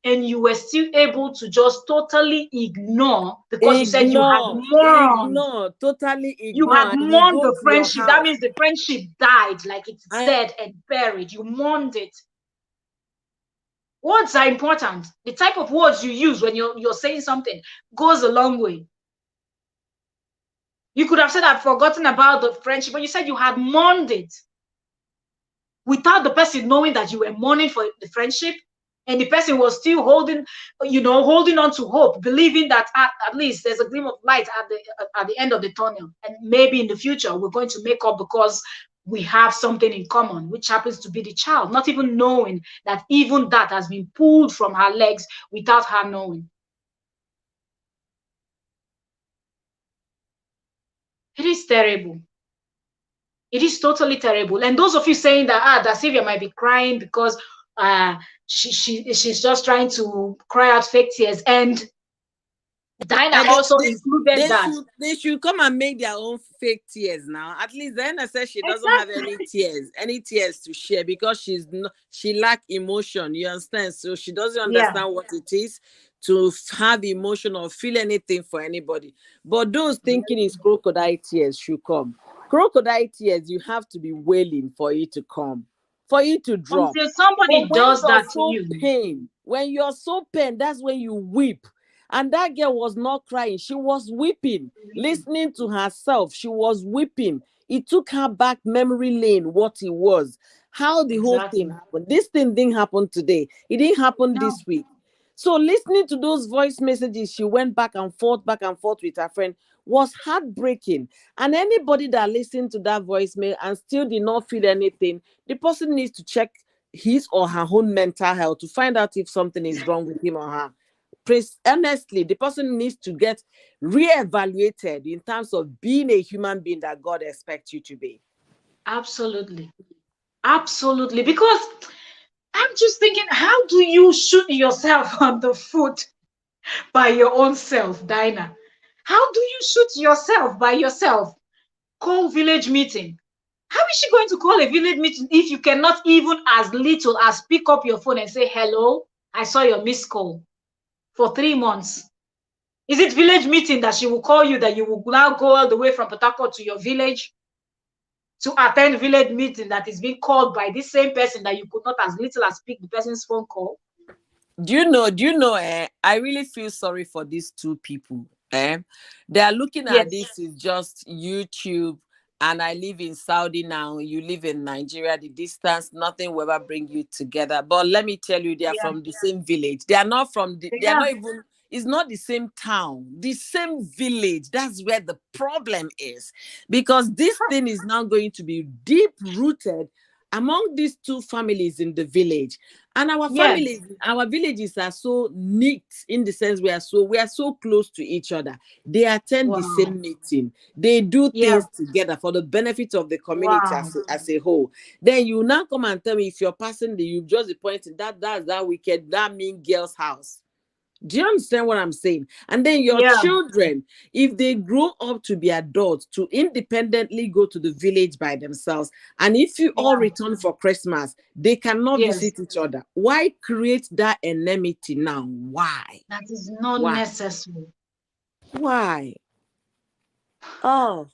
and you were still able to just totally ignore, because you said you had mourned. Totally ignore. You had And you mourned go the to your friendship. That house. means the friendship died, like it's dead and buried. You mourned it. Words are important. The type of words you use when you're saying something goes a long way. You could have said, I've forgotten about the friendship, but you said you had mourned it without the person knowing that you were mourning for the friendship. And the person was still holding on to hope, believing that at least there's a gleam of light at the end of the tunnel. And maybe in the future, we're going to make up because we have something in common, which happens to be the child, not even knowing that even that has been pulled from her legs without her knowing. It is terrible. It is totally terrible. And those of you saying that Dasylvia might be crying because she's just trying to cry out fake tears, and Dyna also included that. They should come and make their own fake tears now. At least Dyna says she doesn't have any tears to share, because she lacks emotion. You understand? So she doesn't understand what it is to have emotion or feel anything for anybody. But those thinking is crocodile tears should come. Crocodile tears, you have to be wailing for it to come, for it to drop. Until somebody does that to you. When you're so pained, that's when you weep. And that girl was not crying. She was weeping, listening to herself. She was weeping. It took her back memory lane, what it was. how the whole thing Exactly. happened. This thing didn't happen today. It didn't happen No. this week. So listening to those voice messages, she went back and forth with her friend, was heartbreaking. And anybody that listened to that voicemail and still did not feel anything, the person needs to check his or her own mental health to find out if something is wrong with him or her. Honestly, the person needs to get re-evaluated in terms of being a human being that God expects you to be. Absolutely. Absolutely. Because I'm just thinking, how do you shoot yourself on the foot by your own self, Dinah? How do you shoot yourself by yourself? Call village meeting. How is she going to call a village meeting if you cannot even as little as pick up your phone and say, hello, I saw your missed call for 3 months? Is it village meeting that she will call you, that you will now go all the way from Port Harcourt to your village to attend village meeting that is being called by this same person that you could not as little as pick the person's phone call? Do you know, I really feel sorry for these two people. They are looking at Yes. this is just YouTube, and I live in Saudi now, you live in Nigeria, the distance, nothing will ever bring you together. But let me tell you, they are Yeah. from the same village. They are not from they are Yeah. not even, it's not the same town, the same village. That's where the problem is. Because this thing is now going to be deep rooted among these two families in the village. And our Yes. families, our villages are so neat in the sense we are so close to each other. They attend the Wow. same meeting. They do Yeah. things together for the benefit of the community Wow. as a whole. Then you now come and tell me if you're passing you just be pointing that's that wicked, that mean girl's house. Do you understand what I'm saying? And then your Yeah. children, if they grow up to be adults, to independently go to the village by themselves, and if you all Yeah. return for Christmas, they cannot Yes. visit each other. Why create that enmity now? Why? That is not Why? necessary. Why? Oh,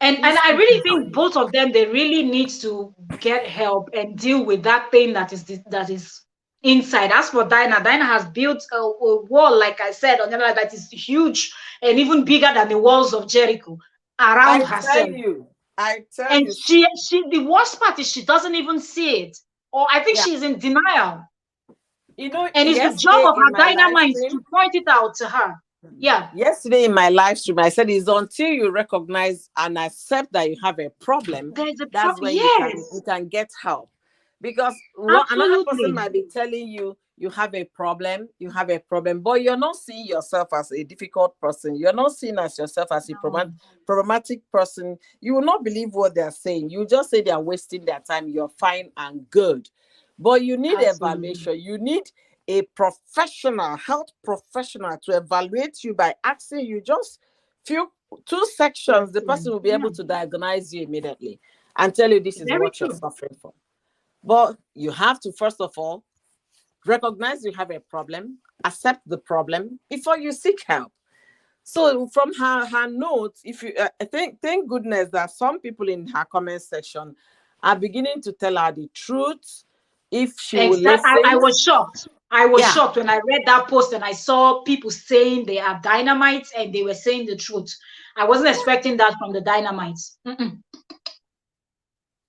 And these I really think people. both of them, they really need to get help and deal with that thing that is inside. As for Dinah, Dinah has built a wall, like I said, on the other that is huge and even bigger than the walls of Jericho around I tell herself. you, I tell And you, she the worst part is she doesn't even see it. Or I think yeah. she's in denial. You know, And it's the job yesterday of in her my live dynamite stream, to point it out to her. Yeah. yesterday in my live stream, I said it's until you recognize and accept that you have a problem, There's a that's problem. when you Yes, can get help. Because another person absolutely. might be telling you you have a problem, but you're not seeing yourself as a difficult person. You're not seeing as yourself as a No, problematic person. You will not believe what they're saying. You just say they're wasting their time. You're fine and good. But you need absolutely. evaluation. You need a professional, health professional to evaluate you by asking you just few two sections. The person Question. will be Yeah, able to diagnose you immediately and tell you this is very what you're true. suffering from. But you have to first of all recognize you have a problem, accept the problem before you seek help. So from her notes, if you I think thank goodness that some people in her comment section are beginning to tell her the truth. If she will Exactly. I listen, was shocked. I was yeah. shocked when I read that post and I saw people saying they are dynamites and they were saying the truth. I wasn't expecting that from the dynamites. Mm-mm.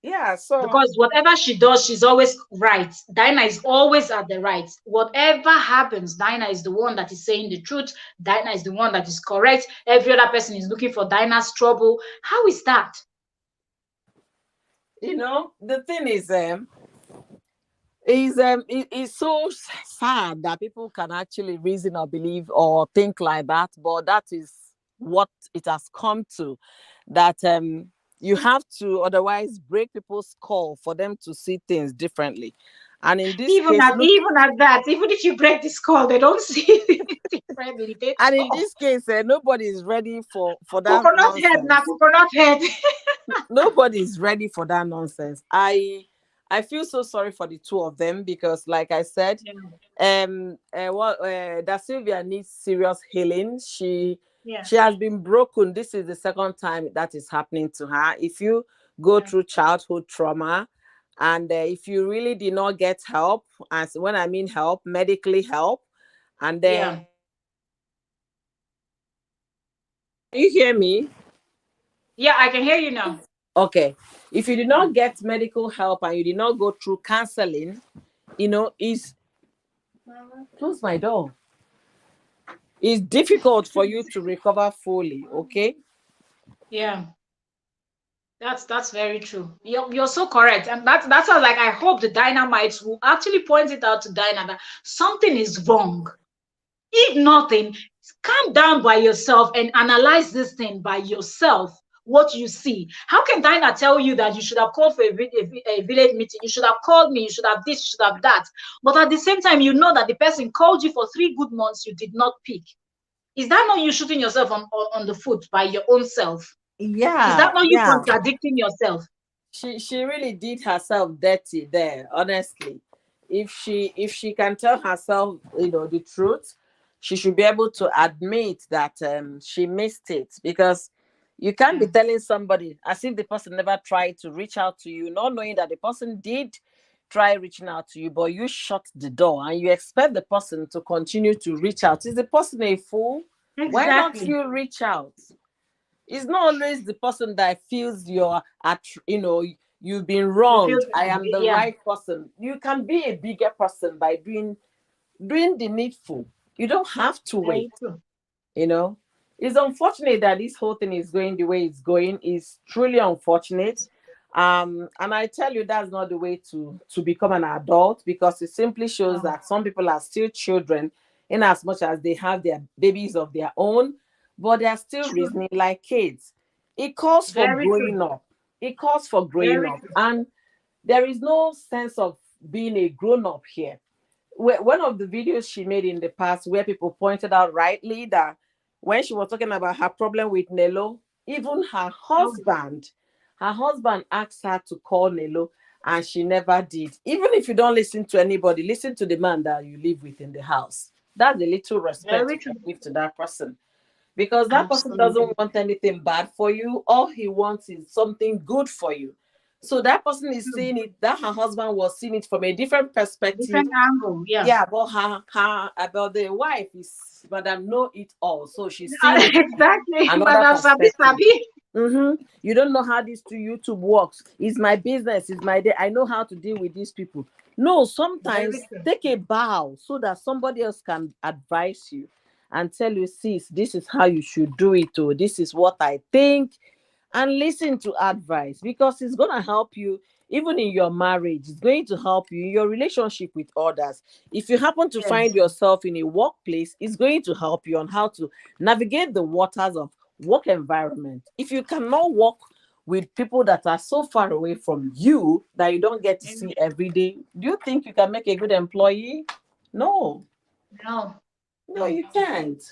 Yeah, so Because whatever she does, she's always right. Dinah is always at the right. Whatever happens, Dinah is the one that is saying the truth. Dinah is the one that is correct. Every other person is looking for Dinah's trouble. How is that? the thing is so sad that people can actually reason or believe or think like that, but that is what it has come to. That you have to otherwise break people's skull for them to see things differently. And in this case, look, Even at that, even if you break this call, they don't see it differently. They and in talk. this case, nobody is ready for that Coconut head, now nonsense. coconut head. Nobody's ready for that nonsense. I feel so sorry for the two of them because, like I said, Yeah, Dasylvia needs serious healing. yeah, She has been broken. This is the second time that is happening to her. If you go yeah, through childhood trauma, and if you really did not get help, as when I mean help, medically help, and then yeah, you hear me? yeah. I can hear you now. Okay. If you did not get medical help and you did not go through counseling, is close my door. It's difficult for you to recover fully. Okay. Yeah. That's very true. You're so correct. And that's how, like, I hope the Dynamites will actually point it out to Dyna that something is wrong. If nothing, calm down by yourself and analyze this thing by yourself. What you see. How can Dyna tell you that you should have called for a village meeting? You should have called me. You should have this. You should have that. But at the same time, you know that the person called you for 3 good months. You did not pick. Is that not you shooting yourself on the foot by your own self? Is Yeah, that not you yeah. contradicting yourself? She really did herself dirty there, honestly. If she can tell herself, the truth, she should be able to admit that she missed it, because you can't be Yeah. telling somebody as if the person never tried to reach out to you, not knowing that the person did try reaching out to you, but you shut the door and you expect the person to continue to reach out. Is the person a fool? Why not Exactly. you reach out? It's not always the person that feels you've been You feel wronged. I am the yeah, right person. You can be a bigger person by doing the needful. You don't have to wait. very true. you know it's unfortunate that this whole thing is going the way it's going. It's truly unfortunate. And I tell you, that's not the way to become an adult, because it simply shows No. that some people are still children, in as much as they have their babies of their own, but they are still True. reasoning like kids. It calls for Very true. growing up. It calls for growing Very up. true. And there is no sense of being a grown up here. One of the videos she made in the past, where people pointed out rightly that when she was talking about her problem with Nello, even Oh, her husband asked her to call Nello, and she never did. Even if you don't listen to anybody, listen to the man that you live with in the house. That's the little respect very you true. can give to that person, because that person Absolutely. doesn't want anything bad for you. All he wants is something good for you. So that person is True. seeing it, that her husband was seeing it from a different perspective. Different angle. Yeah. Yeah, but her about the wife is Madam Know It All. So she's seeing it from Exactly. another Madam Sabi perspective. Sabi. You don't know how this to YouTube works. It's my business, it's my day. I know how to deal with these people. No, Very sometimes true. take a bow so that somebody else can advise you and tell you, sis, this is how you should do it, or this is what I think. And listen to advice, because it's going to help you even in your marriage. It's going to help you in your relationship with others. If you happen to find Yes. yourself in a workplace, it's going to help you on how to navigate the waters of work environment. If you cannot work with people that are so far away from you that you don't get to see every day, do you think you can make a good employee? No. No. No, No. you can't.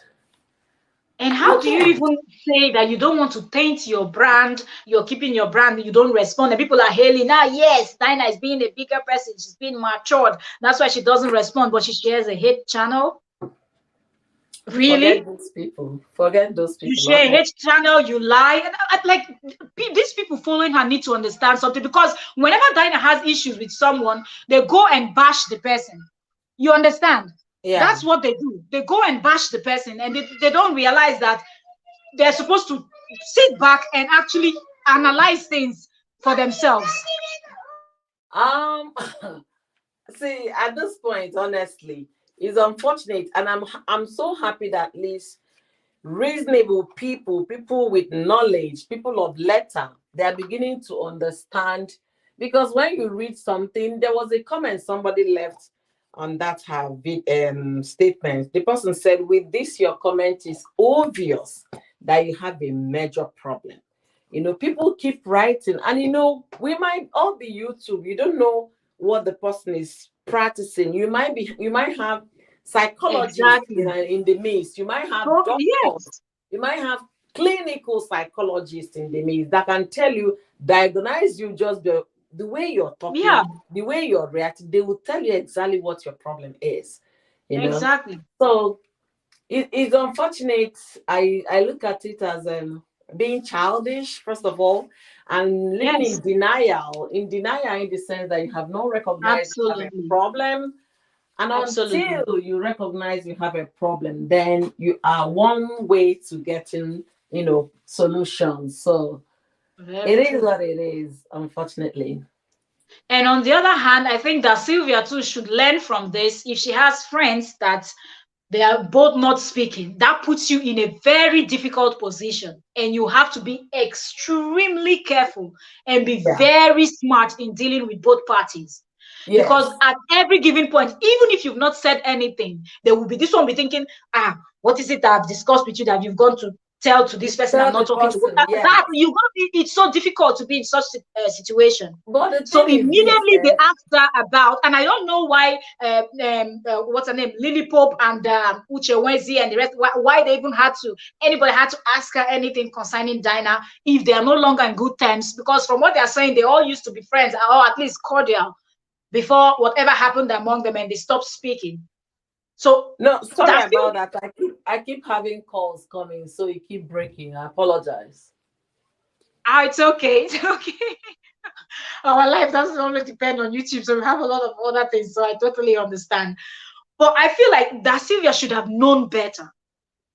And how You do you can't. even say that you don't want to taint your brand? You're keeping your brand, you don't respond, and people are hailing. Ah, yes, Dyna is being a bigger person, she's being matured. That's why she doesn't respond, but she shares a hate channel. Forget Really? those people. Forget those You people. share a hate channel, you lie. And like, these people following her need to understand something, because whenever Dyna has issues with someone, they go and bash the person. You understand? Yeah. That's what they do. They go and bash the person, and they don't realize that they're supposed to sit back and actually analyze things for themselves. Um, See, at this point, honestly, it's unfortunate, and I'm so happy that at least reasonable people with knowledge, people of letter, they are beginning to understand. Because when you read something, there was a comment somebody left on that her statement. The person said, "With this, your comment is obvious that you have a major problem." People keep writing, and we might all be YouTube. You don't know what the person is practicing. You might have psychologists Exactly. in the midst. You might have So doctors. yes, You might have clinical psychologists in the midst that can tell you, diagnose you, just the way you're talking, yeah, the way you're reacting. They will tell you exactly what your problem is. You know. exactly. So it's unfortunate. I look at it as being childish, first of all, and living Yes, in denial in the sense that you have not recognized you have a absolutely. problem. And Absolutely. until you recognize you have a problem, then you are one way to getting, solutions. So Very is true. what it is, unfortunately. And on the other hand, I think that Sylvia too should learn from this. If she has friends that they are both not speaking, that puts you in a very difficult position. And you have to be extremely careful and be Yeah. very smart in dealing with both parties. Because Yes. at every given point, even if you've not said anything, there will be this one be thinking, what is it that I've discussed with you that you've gone to tell to this person I'm Tell the not talking to? person, yes. That you got it's so difficult to be in such a situation. But the So thing is this, immediately they asked her about, and I don't know why, what's her name, Lily Pope and Uche Wenzi and the rest, why they even anybody had to ask her anything concerning Dinah if they are no longer in good terms. Because from what they are saying, they all used to be friends or at least cordial before whatever happened among them and they stopped speaking. So no, sorry that about that. I keep having calls coming, so you keep breaking. I apologize. it's okay. It's okay. Our life doesn't always depend on YouTube, so we have a lot of other things. So I totally understand. But I feel like Dasylvia should have known better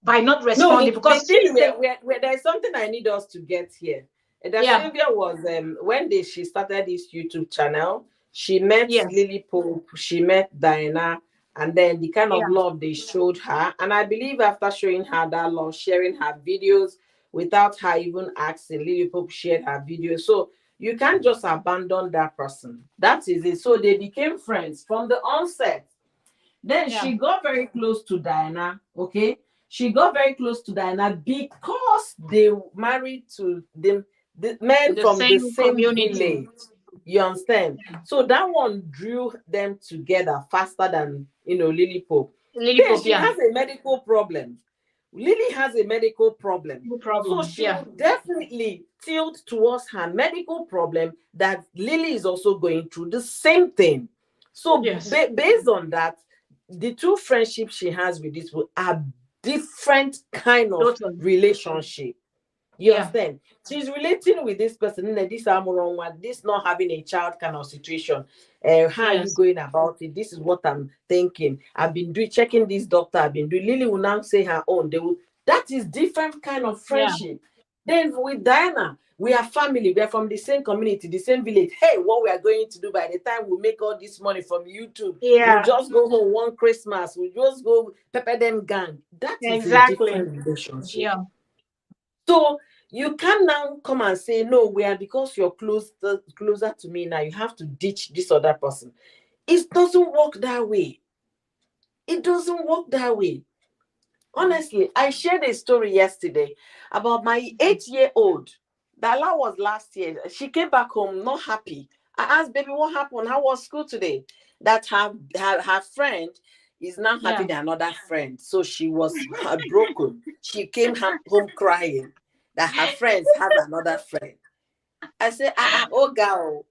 by not No, responding the because thing she's the there's something I need us to get here. That yeah, Sylvia was when she started this YouTube channel, she met yes, Lily Pope, she met Diana, and then the kind of yeah, love they showed her. And I believe after showing her that love, sharing her videos without her even asking, Lily Pope shared her videos. So you can't just abandon that person. That is it. So they became friends from the onset. Then yeah, she got very close to Diana, okay? She got very close to Diana because they married to the men the from the same same community. village. You understand? So that one drew them together faster than Lily Pope. Lily Then Pope, she yeah, has a medical problem. Lily has a medical problem. no So problem, she yeah, will definitely tilt towards her medical problem that Lily is also going through the same thing. So yes, based on that, the two friendships she has with this people are different kind of totally, relationship. You yeah, understand? She's relating with this person in this amoron one, this not having a child kind of situation. How are you yes, going about it? This is what I'm thinking. I've been doing checking this doctor. I've been doing. Lily will now say her own. They will. That is different kind of yeah, friendship. Then with Diana, we are family. We are from the same community, the same village. Hey, what we are going to do by the time we make all this money from YouTube, we'll yeah, just go home one Christmas. We'll just go pepper them gang. That is a exactly, different relationship. yeah, So you can now come and say, no, we are because you're closer to me now. You have to ditch this other person. It doesn't work that way. It doesn't work that way. Honestly, I shared a story yesterday about my 8-year-old. That was last year. She came back home not happy. I asked, baby, what happened? How was school today? That her friend is now yeah, having another friend. So she was heartbroken. She came home crying that her friends has another friend. I said, oh, girl.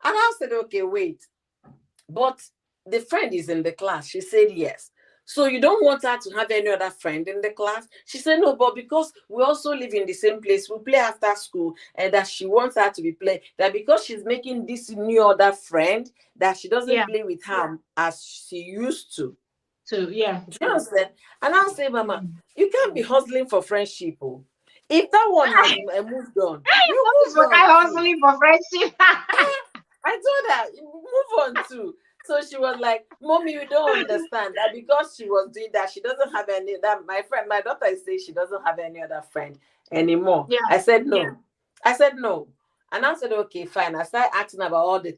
And I said, okay, wait. But the friend is in the class. She said yes. So you don't want her to have any other friend in the class? She said no, but because we also live in the same place, we play after school, and that she wants her to be playing. That because she's making this new other friend, that she doesn't yeah, play with her as she used to. so yeah, Do you understand? And I'll say, Mama, mm. you can't be hustling for friendship. Oh. If that one has moved on, you That is move what on I too. hustling for friendship. I told her, move on too. So she was like, Mommy, you don't understand that because she was doing that, she doesn't have any that my daughter is saying she doesn't have any other friend anymore. Yeah, I said no. I said no. And I said, okay, fine. I started asking about all the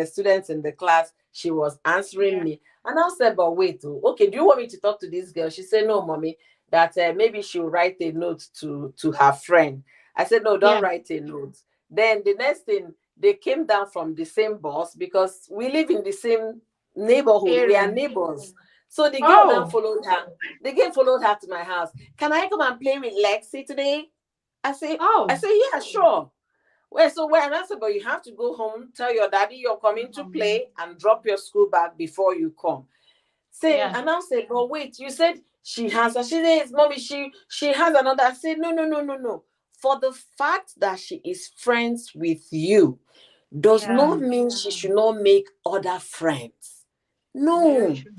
students in the class. She was answering yeah, me. And I said, but wait, oh, okay, do you want me to talk to this girl? She said, no, Mommy, that maybe she'll write a note to her friend. I said, no, don't yeah, write a note. Then the next thing, they came down from the same bus because we live in the same neighborhood. We are area. neighbors. So the girl then Oh, followed her. The girl followed her to my house. Can I come and play with Lexi today? I oh, say, yeah, sure. Well, so when I said, but you have to go home, tell your daddy you're coming to play and drop your school bag before you come. Saying, yeah, and I said, but wait, you said she has, she says, Mommy, she has another. I said, no, no, no, no, no. For the fact that she is friends with you does yeah, not mean she should not make other friends. very No, true.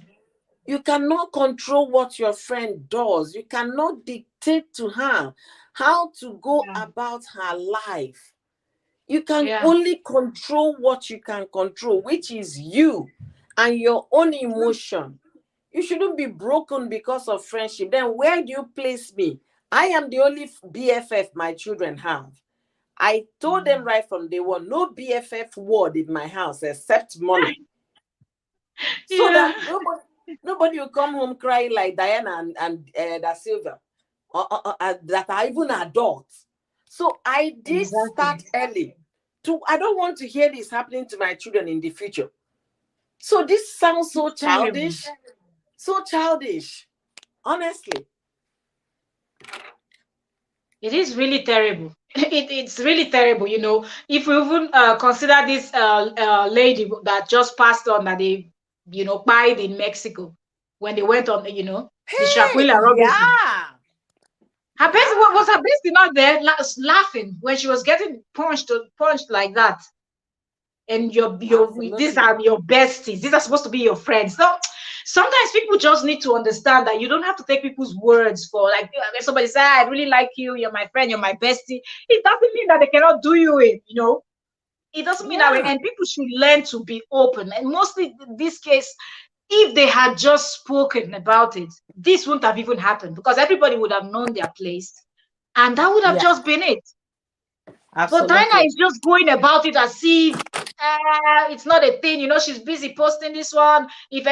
You cannot control what your friend does. You cannot dictate to her how to go about her life. You can only control what you can control, which is you and your own emotion. You shouldn't be broken because of friendship. Then where do you place me? I am the only BFF my children have. I told them right from day one, no BFF word in my house except money. So that nobody will come home crying like Diana and Dasylvia, that are even adults. So I did start early. I don't want to hear this happening to my children in the future. So this sounds so childish. So childish, honestly. It is really terrible. It's really terrible, you know. If we even consider this lady that just passed on, that they, you know, died in Mexico when they went on, you know, the Shaquilla Robinson. Her bestie was her bestie not there laughing when she was getting punched like that. And these are your besties. These are supposed to be your friends. So sometimes people just need to understand that you don't have to take people's words for, like, if somebody says, I really like you, you're my friend, you're my bestie, it doesn't mean that they cannot do you in, you know. It doesn't mean that way. And people should learn to be open. And mostly in this case, if they had just spoken about it, this wouldn't have even happened, because everybody would have known their place. And that would have just been it. Absolutely. But Dyna is just going about it as if it's not a thing, you know. She's busy posting this one. If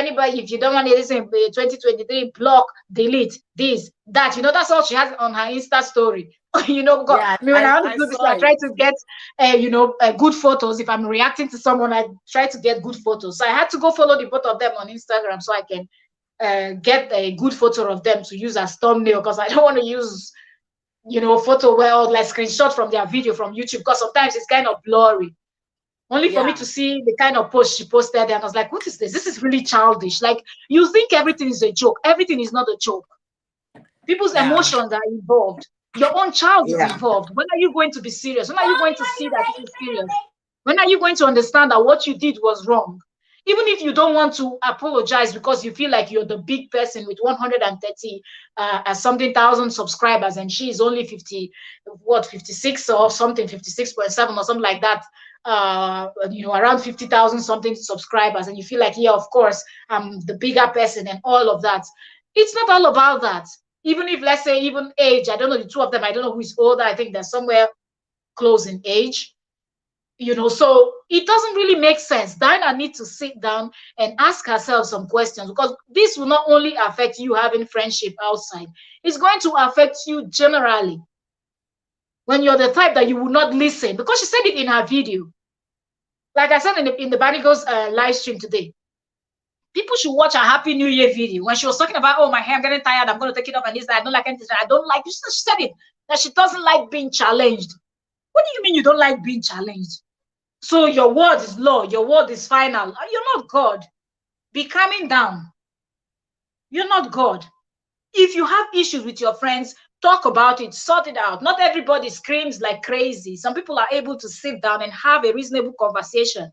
you don't want to listen, 2023, block, delete, this, that, you know, that's all she has on her Insta story. You know, because when I want to do this, I try to get, you know, good photos. If I'm reacting to someone, I try to get good photos. So I had to go follow the both of them on Instagram so I can get a good photo of them to use as thumbnail, because I don't want to use, you know, photo like screenshot from their video from YouTube, because sometimes it's kind of blurry. Only for me to see the kind of post she posted there, and I was like, what is this? This is really childish. Like, you think everything is a joke. Everything is not a joke. People's emotions are involved. Your own child is involved. When are you going to be serious? When are you going to see that it is serious? When are you going to understand that what you did was wrong? Even if you don't want to apologize because you feel like you're the big person with 130 something thousand subscribers, and she is only 56 or something, 56.7 or something like that, you know, around 50,000 something subscribers, and you feel like, yeah, of course, I'm the bigger person and all of that. It's not all about that. Even if, let's say, even age, I don't know, the two of them, I don't know who is older. I think they're somewhere close in age. You know, so it doesn't really make sense. Dyna needs to sit down and ask herself some questions, because this will not only affect you having friendship outside, it's going to affect you generally. When you're the type that you will not listen, because she said it in her video. Like I said in the Banigo's live stream today, people should watch a Happy New Year video when she was talking about, oh, my hair, I'm getting tired, I'm going to take it off, and this, I don't like anything, I don't like, she said it, that she doesn't like being challenged. What do you mean you don't like being challenged? So your word is law, your word is final. You're not God. Be calming down. You're not God. If you have issues with your friends, talk about it, sort it out. Not everybody screams like crazy. Some people are able to sit down and have a reasonable conversation.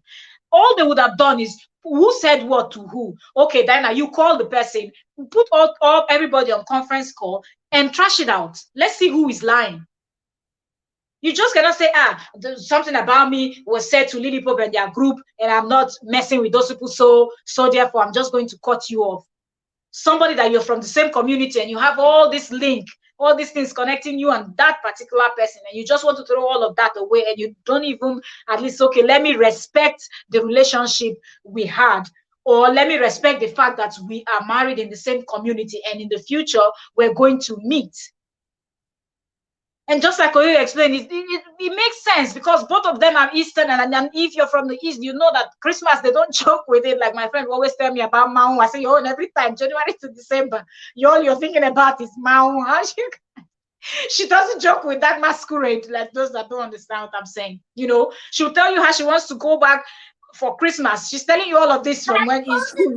All they would have done is, who said what to who? Okay, Dyna, you call the person, put all everybody on conference call and trash it out. Let's see who is lying. You just cannot say, something about me was said to Lily Pope and their group, and I'm not messing with those people, so therefore I'm just going to cut you off. Somebody that you're from the same community and you have all this link, all these things connecting you and that particular person, and you just want to throw all of that away, and you don't even at least, okay, let me respect the relationship we had, or let me respect the fact that we are married in the same community and in the future we're going to meet. And just like you explained, it makes sense, because both of them are Eastern, and if you're from the East, you know that Christmas, they don't joke with it. Like my friend always tell me about Maun. I say, oh, and every time, January to December, all you're thinking about is Maun. She doesn't joke with that masquerade, like those that don't understand what I'm saying. You know, she'll tell you how she wants to go back for Christmas. She's telling you all of this from when in school.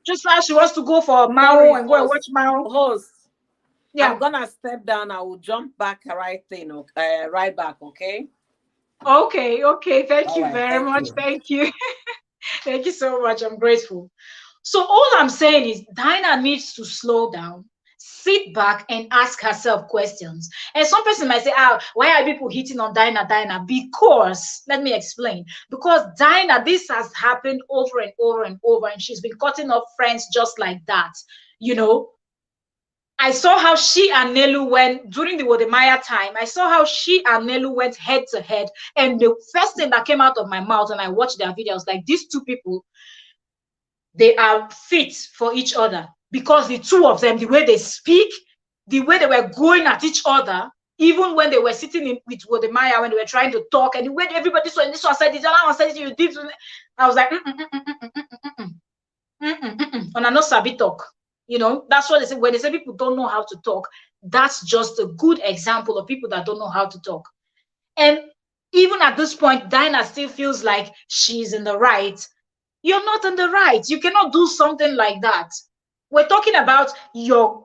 Just how she wants to go for Maun and go and watch Maun. Yeah. I'm gonna step down. I will jump back right back. Okay. Okay. Thank you very much. Thank you. Thank you so much. I'm grateful. So all I'm saying is Dyna needs to slow down, sit back and ask herself questions. And some person might say, why are people hitting on Dyna? Because, let me explain. Because Dyna, this has happened over and over and over, and she's been cutting off friends just like that. You know, I saw how she and Nelu went during the Wodemaya time. I saw how she and Nelu went head to head. And the first thing that came out of my mouth when I watched their videos, like, these two people, they are fit for each other, because the two of them, the way they speak, the way they were going at each other, even when they were sitting in with Wodemaya, when they were trying to talk, and the way everybody, this one said this, another one said this, you did, I was like, on a no sabi talk. You know, that's what they say. When they say people don't know how to talk, that's just a good example of people that don't know how to talk. And even at this point, Dyna still feels like she's in the right. You're not in the right. You cannot do something like that. We're talking about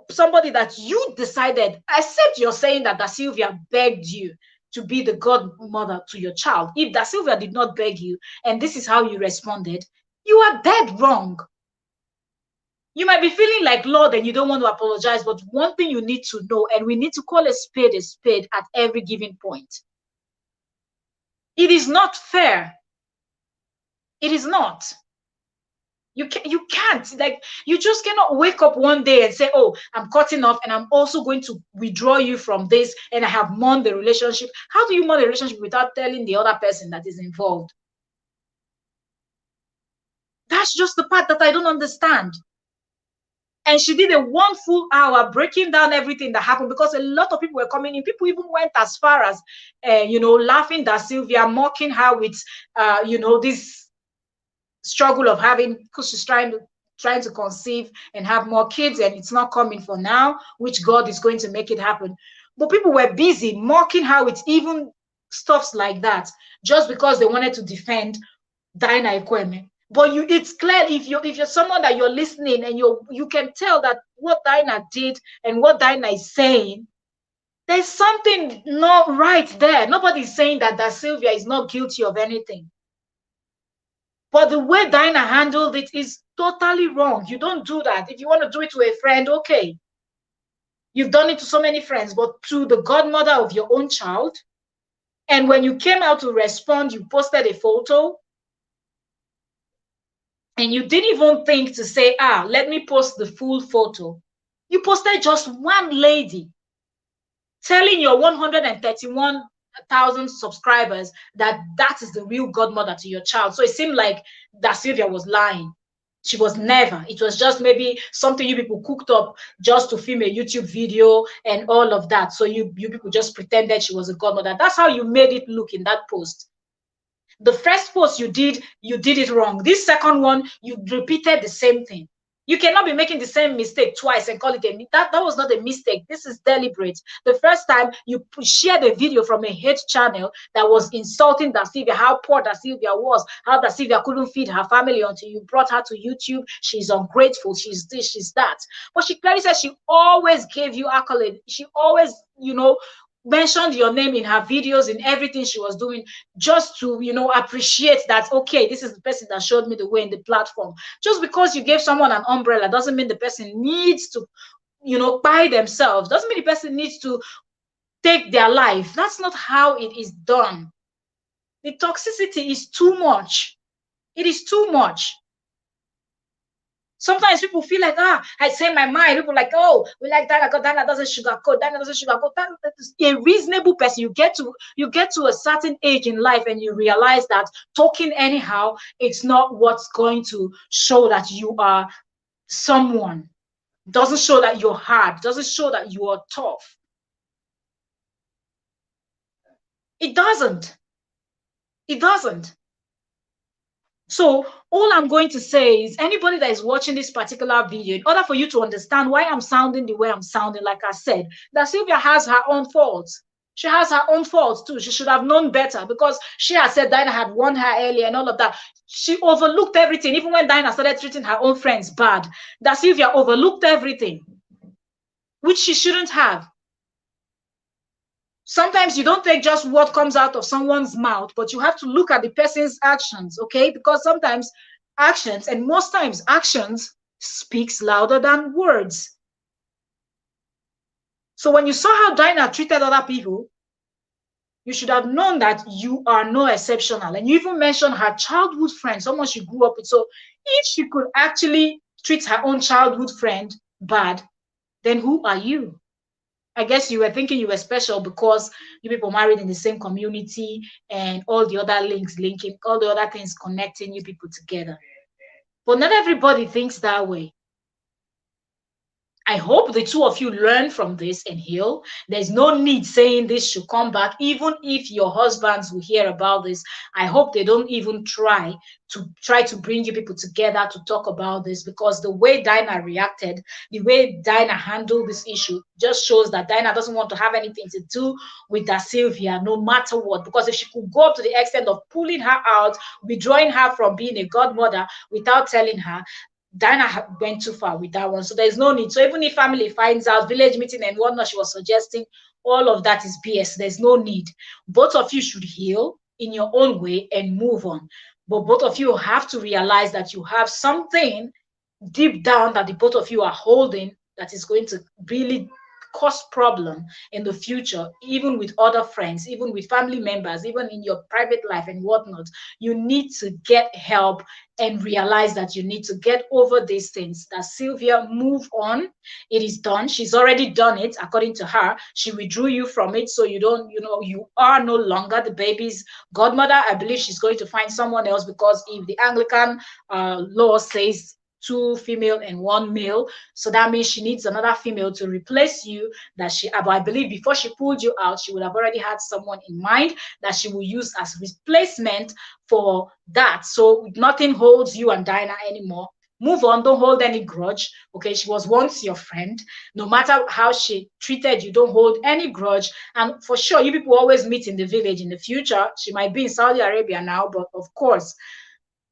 somebody that you decided, except you're saying that Dasylvia begged you to be the godmother to your child. If Dasylvia did not beg you, and this is how you responded, you are dead wrong. You might be feeling like Lord and you don't want to apologize, but one thing you need to know, and we need to call a spade at every given point. It is not fair. It is not. You can't, like, you just cannot wake up one day and say, oh, I'm cutting off and I'm also going to withdraw you from this, and I have mourned the relationship. How do you mourn the relationship without telling the other person that is involved? That's just the part that I don't understand. And she did a 1 full hour breaking down everything that happened, because a lot of people were coming in. People even went as far as, laughing at Sylvia, mocking her with, this struggle of having, because she's trying to conceive and have more kids, and it's not coming for now, which God is going to make it happen. But people were busy mocking her with even stuffs like that, just because they wanted to defend Dyna Ekwueme. But it's clear, if you're someone that you're listening and you can tell that what Dyna did and what Dyna is saying, there's something not right there. Nobody's saying that Dasylvia is not guilty of anything. But the way Dyna handled it is totally wrong. You don't do that. If you want to do it to a friend, okay. You've done it to so many friends, but to the godmother of your own child. And when you came out to respond, you posted a photo. And you didn't even think to say, let me post the full photo. You posted just one lady telling your 131,000 subscribers that is the real godmother to your child. So it seemed like Dasylvia was lying. She was never. It was just maybe something you people cooked up just to film a YouTube video and all of that. So you people just pretended she was a godmother. That's how you made it look in that post. The first post you did it wrong. This second one, you repeated the same thing. You cannot be making the same mistake twice and call it that was not a mistake. This is deliberate. The first time you shared a video from a hate channel that was insulting Dasylvia, how poor Dasylvia was, how Dasylvia couldn't feed her family until you brought her to YouTube. She's ungrateful. She's this, she's that. But she clearly said she always gave you accolade. She always, mentioned your name in her videos, in everything she was doing, just to appreciate that, okay, this is the person that showed me the way in the platform. Just because you gave someone an umbrella doesn't mean the person needs to buy themselves, doesn't mean the person needs to take their life. That's not how it is done. The toxicity is too much. It is too much. Sometimes people feel like, I say my mind. People like, oh, we like Dyna, because Dyna doesn't sugarcoat. Dyna doesn't sugarcoat. That is a reasonable person. You get to a certain age in life and you realize that talking anyhow, it's not what's going to show that you are someone. Doesn't show that you're hard. Doesn't show that you are tough. It doesn't. It doesn't. So all I'm going to say is, anybody that is watching this particular video, in order for you to understand why I'm sounding the way I'm sounding, like I said, Dasylvia has her own faults. She has her own faults too. She should have known better, because she has said Dyna had won her earlier and all of that. She overlooked everything. Even when Dyna started treating her own friends bad, Dasylvia overlooked everything, which she shouldn't have. Sometimes you don't take just what comes out of someone's mouth, but you have to look at the person's actions, okay? Because sometimes actions, and most times actions speaks louder than words. So when you saw how Dinah treated other people, you should have known that you are no exceptional. And you even mentioned her childhood friend, someone she grew up with. So if she could actually treat her own childhood friend bad, then who are you? I guess you were thinking you were special because you people married in the same community and all the other links linking, all the other things connecting you people together. But not everybody thinks that way. I hope the two of you learn from this and heal. There's no need saying this should come back, even if your husbands will hear about this. I hope they don't even try to bring you people together to talk about this, because the way Dinah reacted, the way Dinah handled this issue, just shows that Dinah doesn't want to have anything to do with Dasylvia, no matter what. Because if she could go up to the extent of pulling her out, withdrawing her from being a godmother without telling her, Dyna went too far with that one. So there's no need. So even if family finds out, village meeting and whatnot she was suggesting, all of that is BS. There's no need. Both of you should heal in your own way and move on. But both of you have to realize that you have something deep down that the both of you are holding that is going to really cause problem in the future, even with other friends, even with family members, even in your private life and whatnot. You need to get help and realize that you need to get over these things. Dasylvia, move on. It is done. She's already done it. According to her, she withdrew you from it, so you don't, you are no longer the baby's godmother. I believe she's going to find someone else, because if the Anglican law says 2 female and 1 male, so that means she needs another female to replace you. That I believe before she pulled you out, she would have already had someone in mind that she will use as replacement for that. So nothing holds you and Dinah anymore. Move on. Don't hold any grudge. Okay, she was once your friend. No matter how she treated you, don't hold any grudge. And for sure, you people always meet in the village in the future. She might be in Saudi Arabia now, but of course,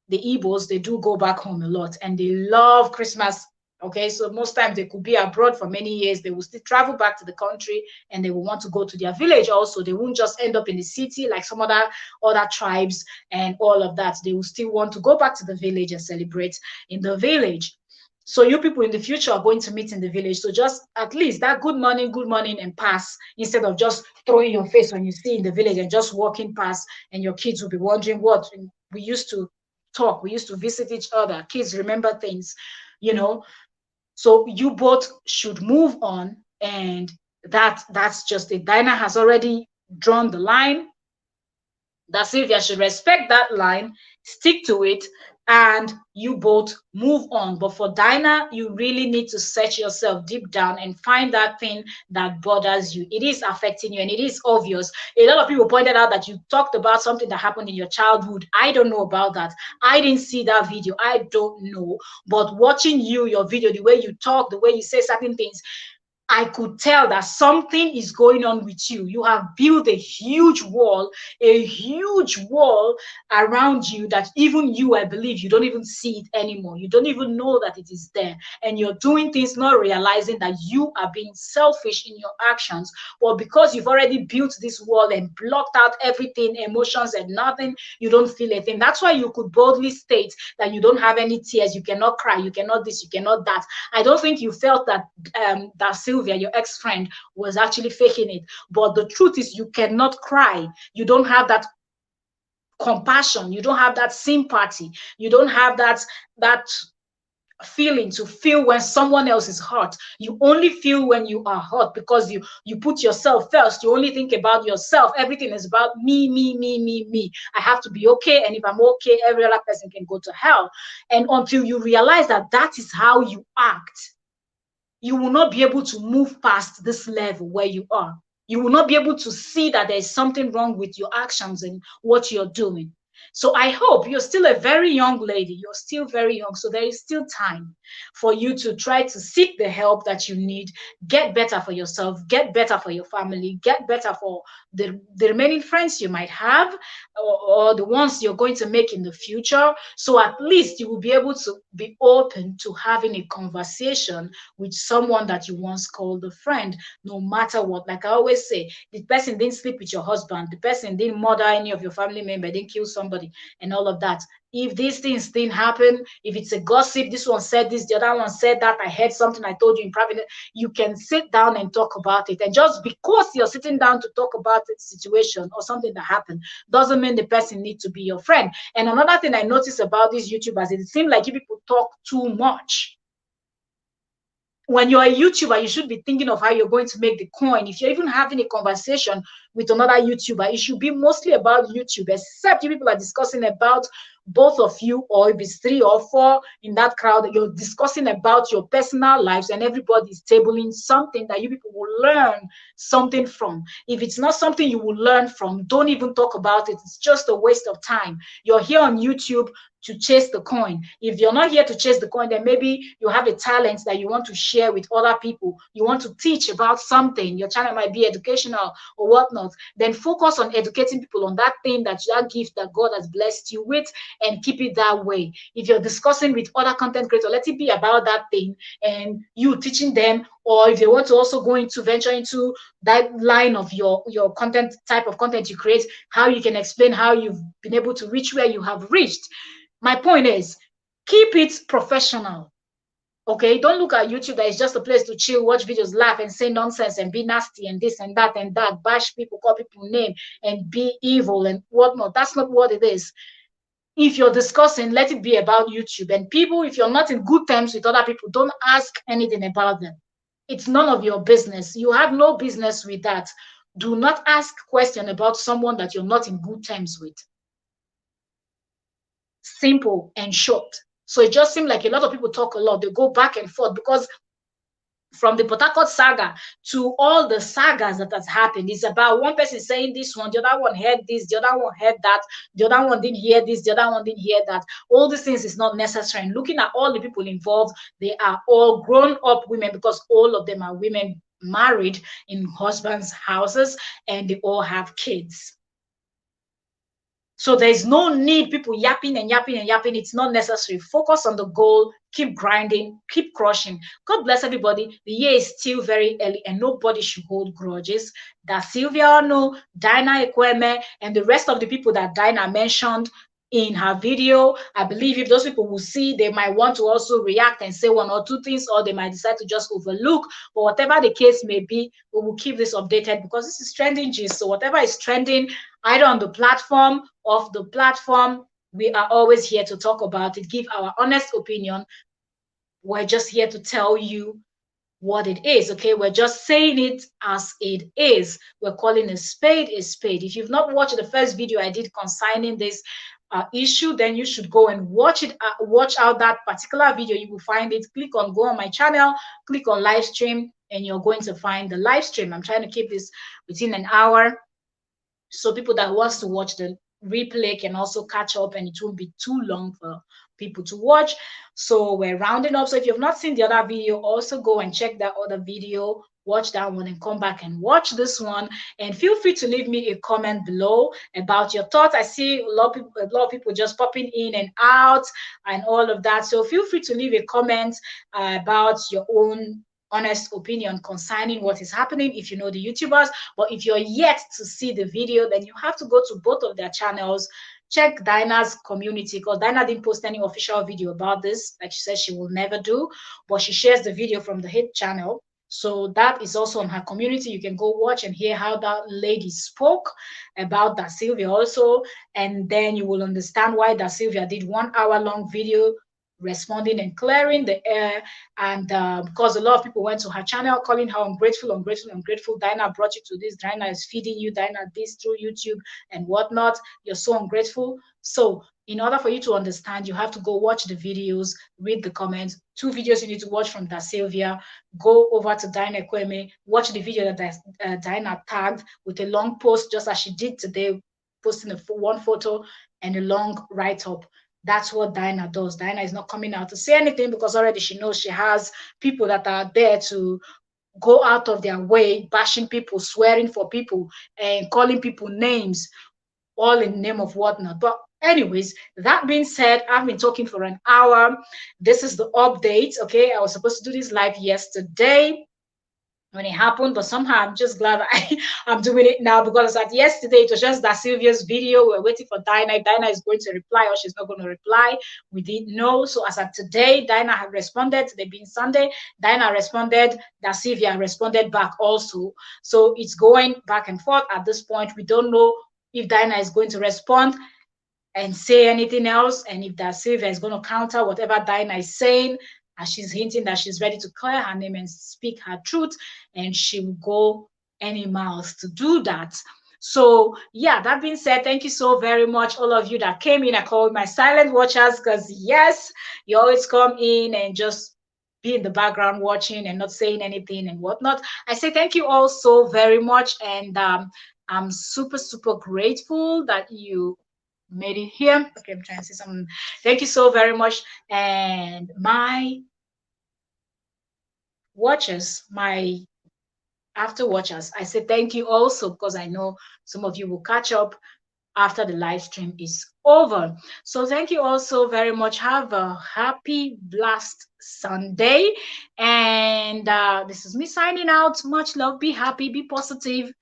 the Igbos, they do go back home a lot and they love Christmas. Okay, so most times they could be abroad for many years. They will still travel back to the country and they will want to go to their village also. They won't just end up in the city like some other tribes and all of that. They will still want to go back to the village and celebrate in the village. So you people in the future are going to meet in the village. So just at least that good morning and pass, instead of just throwing your face when you see in the village and just walking past, and your kids will be wondering what we used to talk, we used to visit each other, kids remember things, so you both should move on, and that's just it. Dinah has already drawn the line. Dasylvia should respect that line, stick to it, and you both move on. But for Dinah, you really need to search yourself deep down and find that thing that bothers you. It is affecting you, and it is obvious. A lot of people pointed out that you talked about something that happened in your childhood. I don't know about that. I didn't see that video. I don't know. But watching your video, the way you talk, the way you say certain things, I could tell that something is going on with you. You have built a huge wall around you that even you, I believe, you don't even see it anymore. You don't even know that it is there. And you're doing things not realizing that you are being selfish in your actions. But because you've already built this wall and blocked out everything, emotions and nothing, you don't feel a thing. That's why you could boldly state that you don't have any tears, you cannot cry, you cannot this, you cannot that. I don't think you felt that Sylvia, your ex-friend, was actually faking it. But the truth is, you cannot cry. You don't have that compassion. You don't have that sympathy. You don't have that feeling to feel when someone else is hurt. You only feel when you are hurt, because you put yourself first. You only think about yourself. Everything is about me, me, me, me, me. I have to be okay, and if I'm okay, every other person can go to hell. And until you realize that that is how you act, you will not be able to move past this level where you are. You will not be able to see that there's something wrong with your actions and what you're doing. So I hope, you're still a very young lady. You're still very young. So there is still time for you to try to seek the help that you need. Get better for yourself. Get better for your family. Get better for the remaining friends you might have, or the ones you're going to make in the future. So at least you will be able to be open to having a conversation with someone that you once called a friend, no matter what. Like I always say, the person didn't sleep with your husband. The person didn't murder any of your family member, didn't kill somebody somebody and all of that. If these things didn't happen, if it's a gossip, this one said this, the other one said that, I heard something, I told you in private, you can sit down and talk about it. And just because you're sitting down to talk about the situation or something that happened doesn't mean the person needs to be your friend. And another thing I noticed about these YouTubers, it seems like you people talk too much. When you're a YouTuber, you should be thinking of how you're going to make the coin. If you're even having a conversation with another YouTuber, it should be mostly about YouTube, except you people are discussing about both of you, or if it's 3 or 4 in that crowd, you're discussing about your personal lives and everybody's tabling something that you people will learn something from. If it's not something you will learn from, don't even talk about it. It's just a waste of time. You're here on YouTube to chase the coin. If you're not here to chase the coin, then maybe you have a talent that you want to share with other people. You want to teach about something. Your channel might be educational or whatnot. Then focus on educating people on that thing, that gift that God has blessed you with, and keep it that way. If you're discussing with other content creators, let it be about that thing and you teaching them. Or if you want to also venture into that line of your content, type of content you create, how you can explain how you've been able to reach where you have reached. My point is, keep it professional. Okay, don't look at YouTube that is just a place to chill, watch videos, laugh, and say nonsense and be nasty and this and that, bash people, call people name, and be evil and whatnot. That's not what it is. If you're discussing, let it be about YouTube. And people, if you're not in good terms with other people, don't ask anything about them. It's none of your business. You have no business with that. Do not ask questions about someone that you're not in good terms with. Simple and short. So it just seems like a lot of people talk a lot. They go back and forth because from the Port Harcourt saga to all the sagas that has happened, it's about one person saying this one, the other one heard this, the other one heard that, the other one didn't hear this, the other one didn't hear that. All these things is not necessary. And looking at all the people involved, they are all grown-up women, because all of them are women married in husbands' houses, and they all have kids. So there's no need people yapping and yapping and yapping. It's not necessary. Focus on the goal. Keep grinding. Keep crushing. God bless everybody. The year is still very early and nobody should hold grudges. Dasylvia, no, Dyna, Ekwueme, and the rest of the people that Dyna mentioned in her video, I believe if those people will see, they might want to also react and say 1 or 2 things, or they might decide to just overlook. But whatever the case may be, we will keep this updated because this is trending gist. So whatever is trending, either on the platform, off the platform, we are always here to talk about it, give our honest opinion. We're just here to tell you what it is. Okay, we're just saying it as it is. We're calling a spade a spade. If you've not watched the first video I did concerning this issue, then you should go and watch it. Watch out that particular video. You will find it. Go on my channel, click on live stream, and you're going to find the live stream. I'm trying to keep this within an hour, so people that wants to watch the replay can also catch up, and it won't be too long for people to watch. So we're rounding up. So if you've not seen the other video, also go and check that other video, watch that one, and come back and watch this one. And feel free to leave me a comment below about your thoughts. I see a lot of people just popping in and out and all of that. So feel free to leave a comment about your own honest opinion concerning what is happening if you know the YouTubers. But if you're yet to see the video, then you have to go to both of their channels. Check Dyna's community, because Dyna didn't post any official video about this, like she said she will never do, but she shares the video from the hit channel. So that is also on her community. You can go watch and hear how that lady spoke about Dasylvia also, and then you will understand why Dasylvia did 1 hour long video responding and clearing the air. And because a lot of people went to her channel calling her ungrateful. Dyna brought you to this. Dyna is feeding you. Dyna this through YouTube and whatnot. You're so ungrateful. So in order for you to understand, you have to go watch the videos, read the comments. 2 videos you need to watch from Dasylvia. Go over to Dyna Ekwueme, watch the video that Dyna tagged with a long post, just as she did today, posting one photo and a long write-up. That's what Dyna does. Dyna is not coming out to say anything because already she knows she has people that are there to go out of their way, bashing people, swearing for people, and calling people names, all in the name of whatnot. But anyways, that being said, I've been talking for an hour. This is the update. Okay, I was supposed to do this live yesterday, when it happened, but somehow I'm just glad I'm doing it now, because at yesterday it was just Dasylvia's video. We're waiting for Dyna. If Dyna is going to reply or she's not going to reply, we didn't know. So as of today, Dyna had responded. Today being Sunday, Dyna responded. Dasylvia responded back also. So it's going back and forth. At this point, we don't know if Dyna is going to respond and say anything else, and if Dasylvia is going to counter whatever Dyna is saying, as she's hinting that she's ready to clear her name and speak her truth, and she will go any miles to do that. So yeah, that being said, thank you so very much, all of you that came in. I call my silent watchers, because yes, you always come in and just be in the background watching and not saying anything and whatnot. I say thank you all so very much, and I'm super super grateful that you made it here. Okay, I'm trying to say something. Thank you so very much. And my watchers, my after watchers, I say thank you also, because I know some of you will catch up after the live stream is over. So thank you also very much. Have a happy, blessed Sunday. And this is me signing out. Much love. Be happy. Be positive.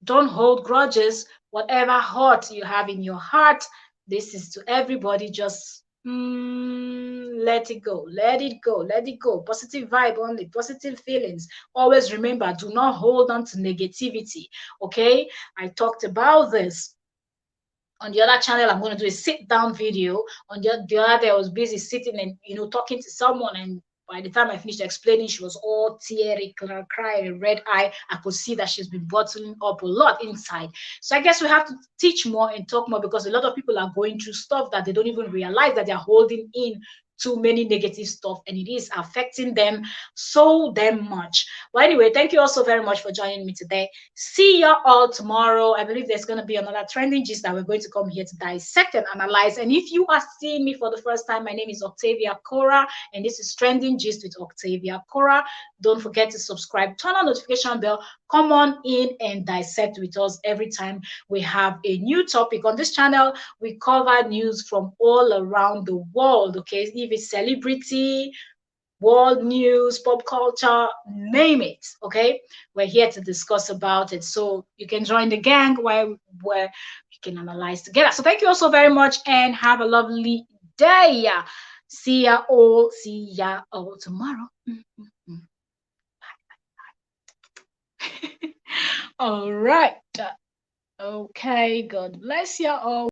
Don't hold grudges. Whatever hurt you have in your heart, this is to everybody. Just let it go. Let it go. Let it go. Positive vibe only. Positive feelings. Always remember, do not hold on to negativity. Okay? I talked about this. On the other channel, I'm going to do a sit down video. On the other day, I was busy sitting and talking to someone, and by the time I finished explaining, she was all teary, crying, red eye. I could see that she's been bottling up a lot inside. So I guess we have to teach more and talk more, because a lot of people are going through stuff that they don't even realize that they're holding in too many negative stuff, and it is affecting them so damn much. But anyway, thank you all so very much for joining me today. See you all tomorrow. I believe there's going to be another trending gist that we're going to come here to dissect and analyze. And if you are seeing me for the first time, my name is Octavia Cora, and this is Trending Gist with Octavia Cora. Don't forget to subscribe, turn on notification bell, come on in and dissect with us every time we have a new topic. On this channel, we cover news from all around the world, okay? If it's celebrity, world news, pop culture, name it, okay? We're here to discuss about it. So you can join the gang where we can analyze together. So thank you all so very much, and have a lovely day. See ya all tomorrow. Bye. All right. Okay, God bless you all.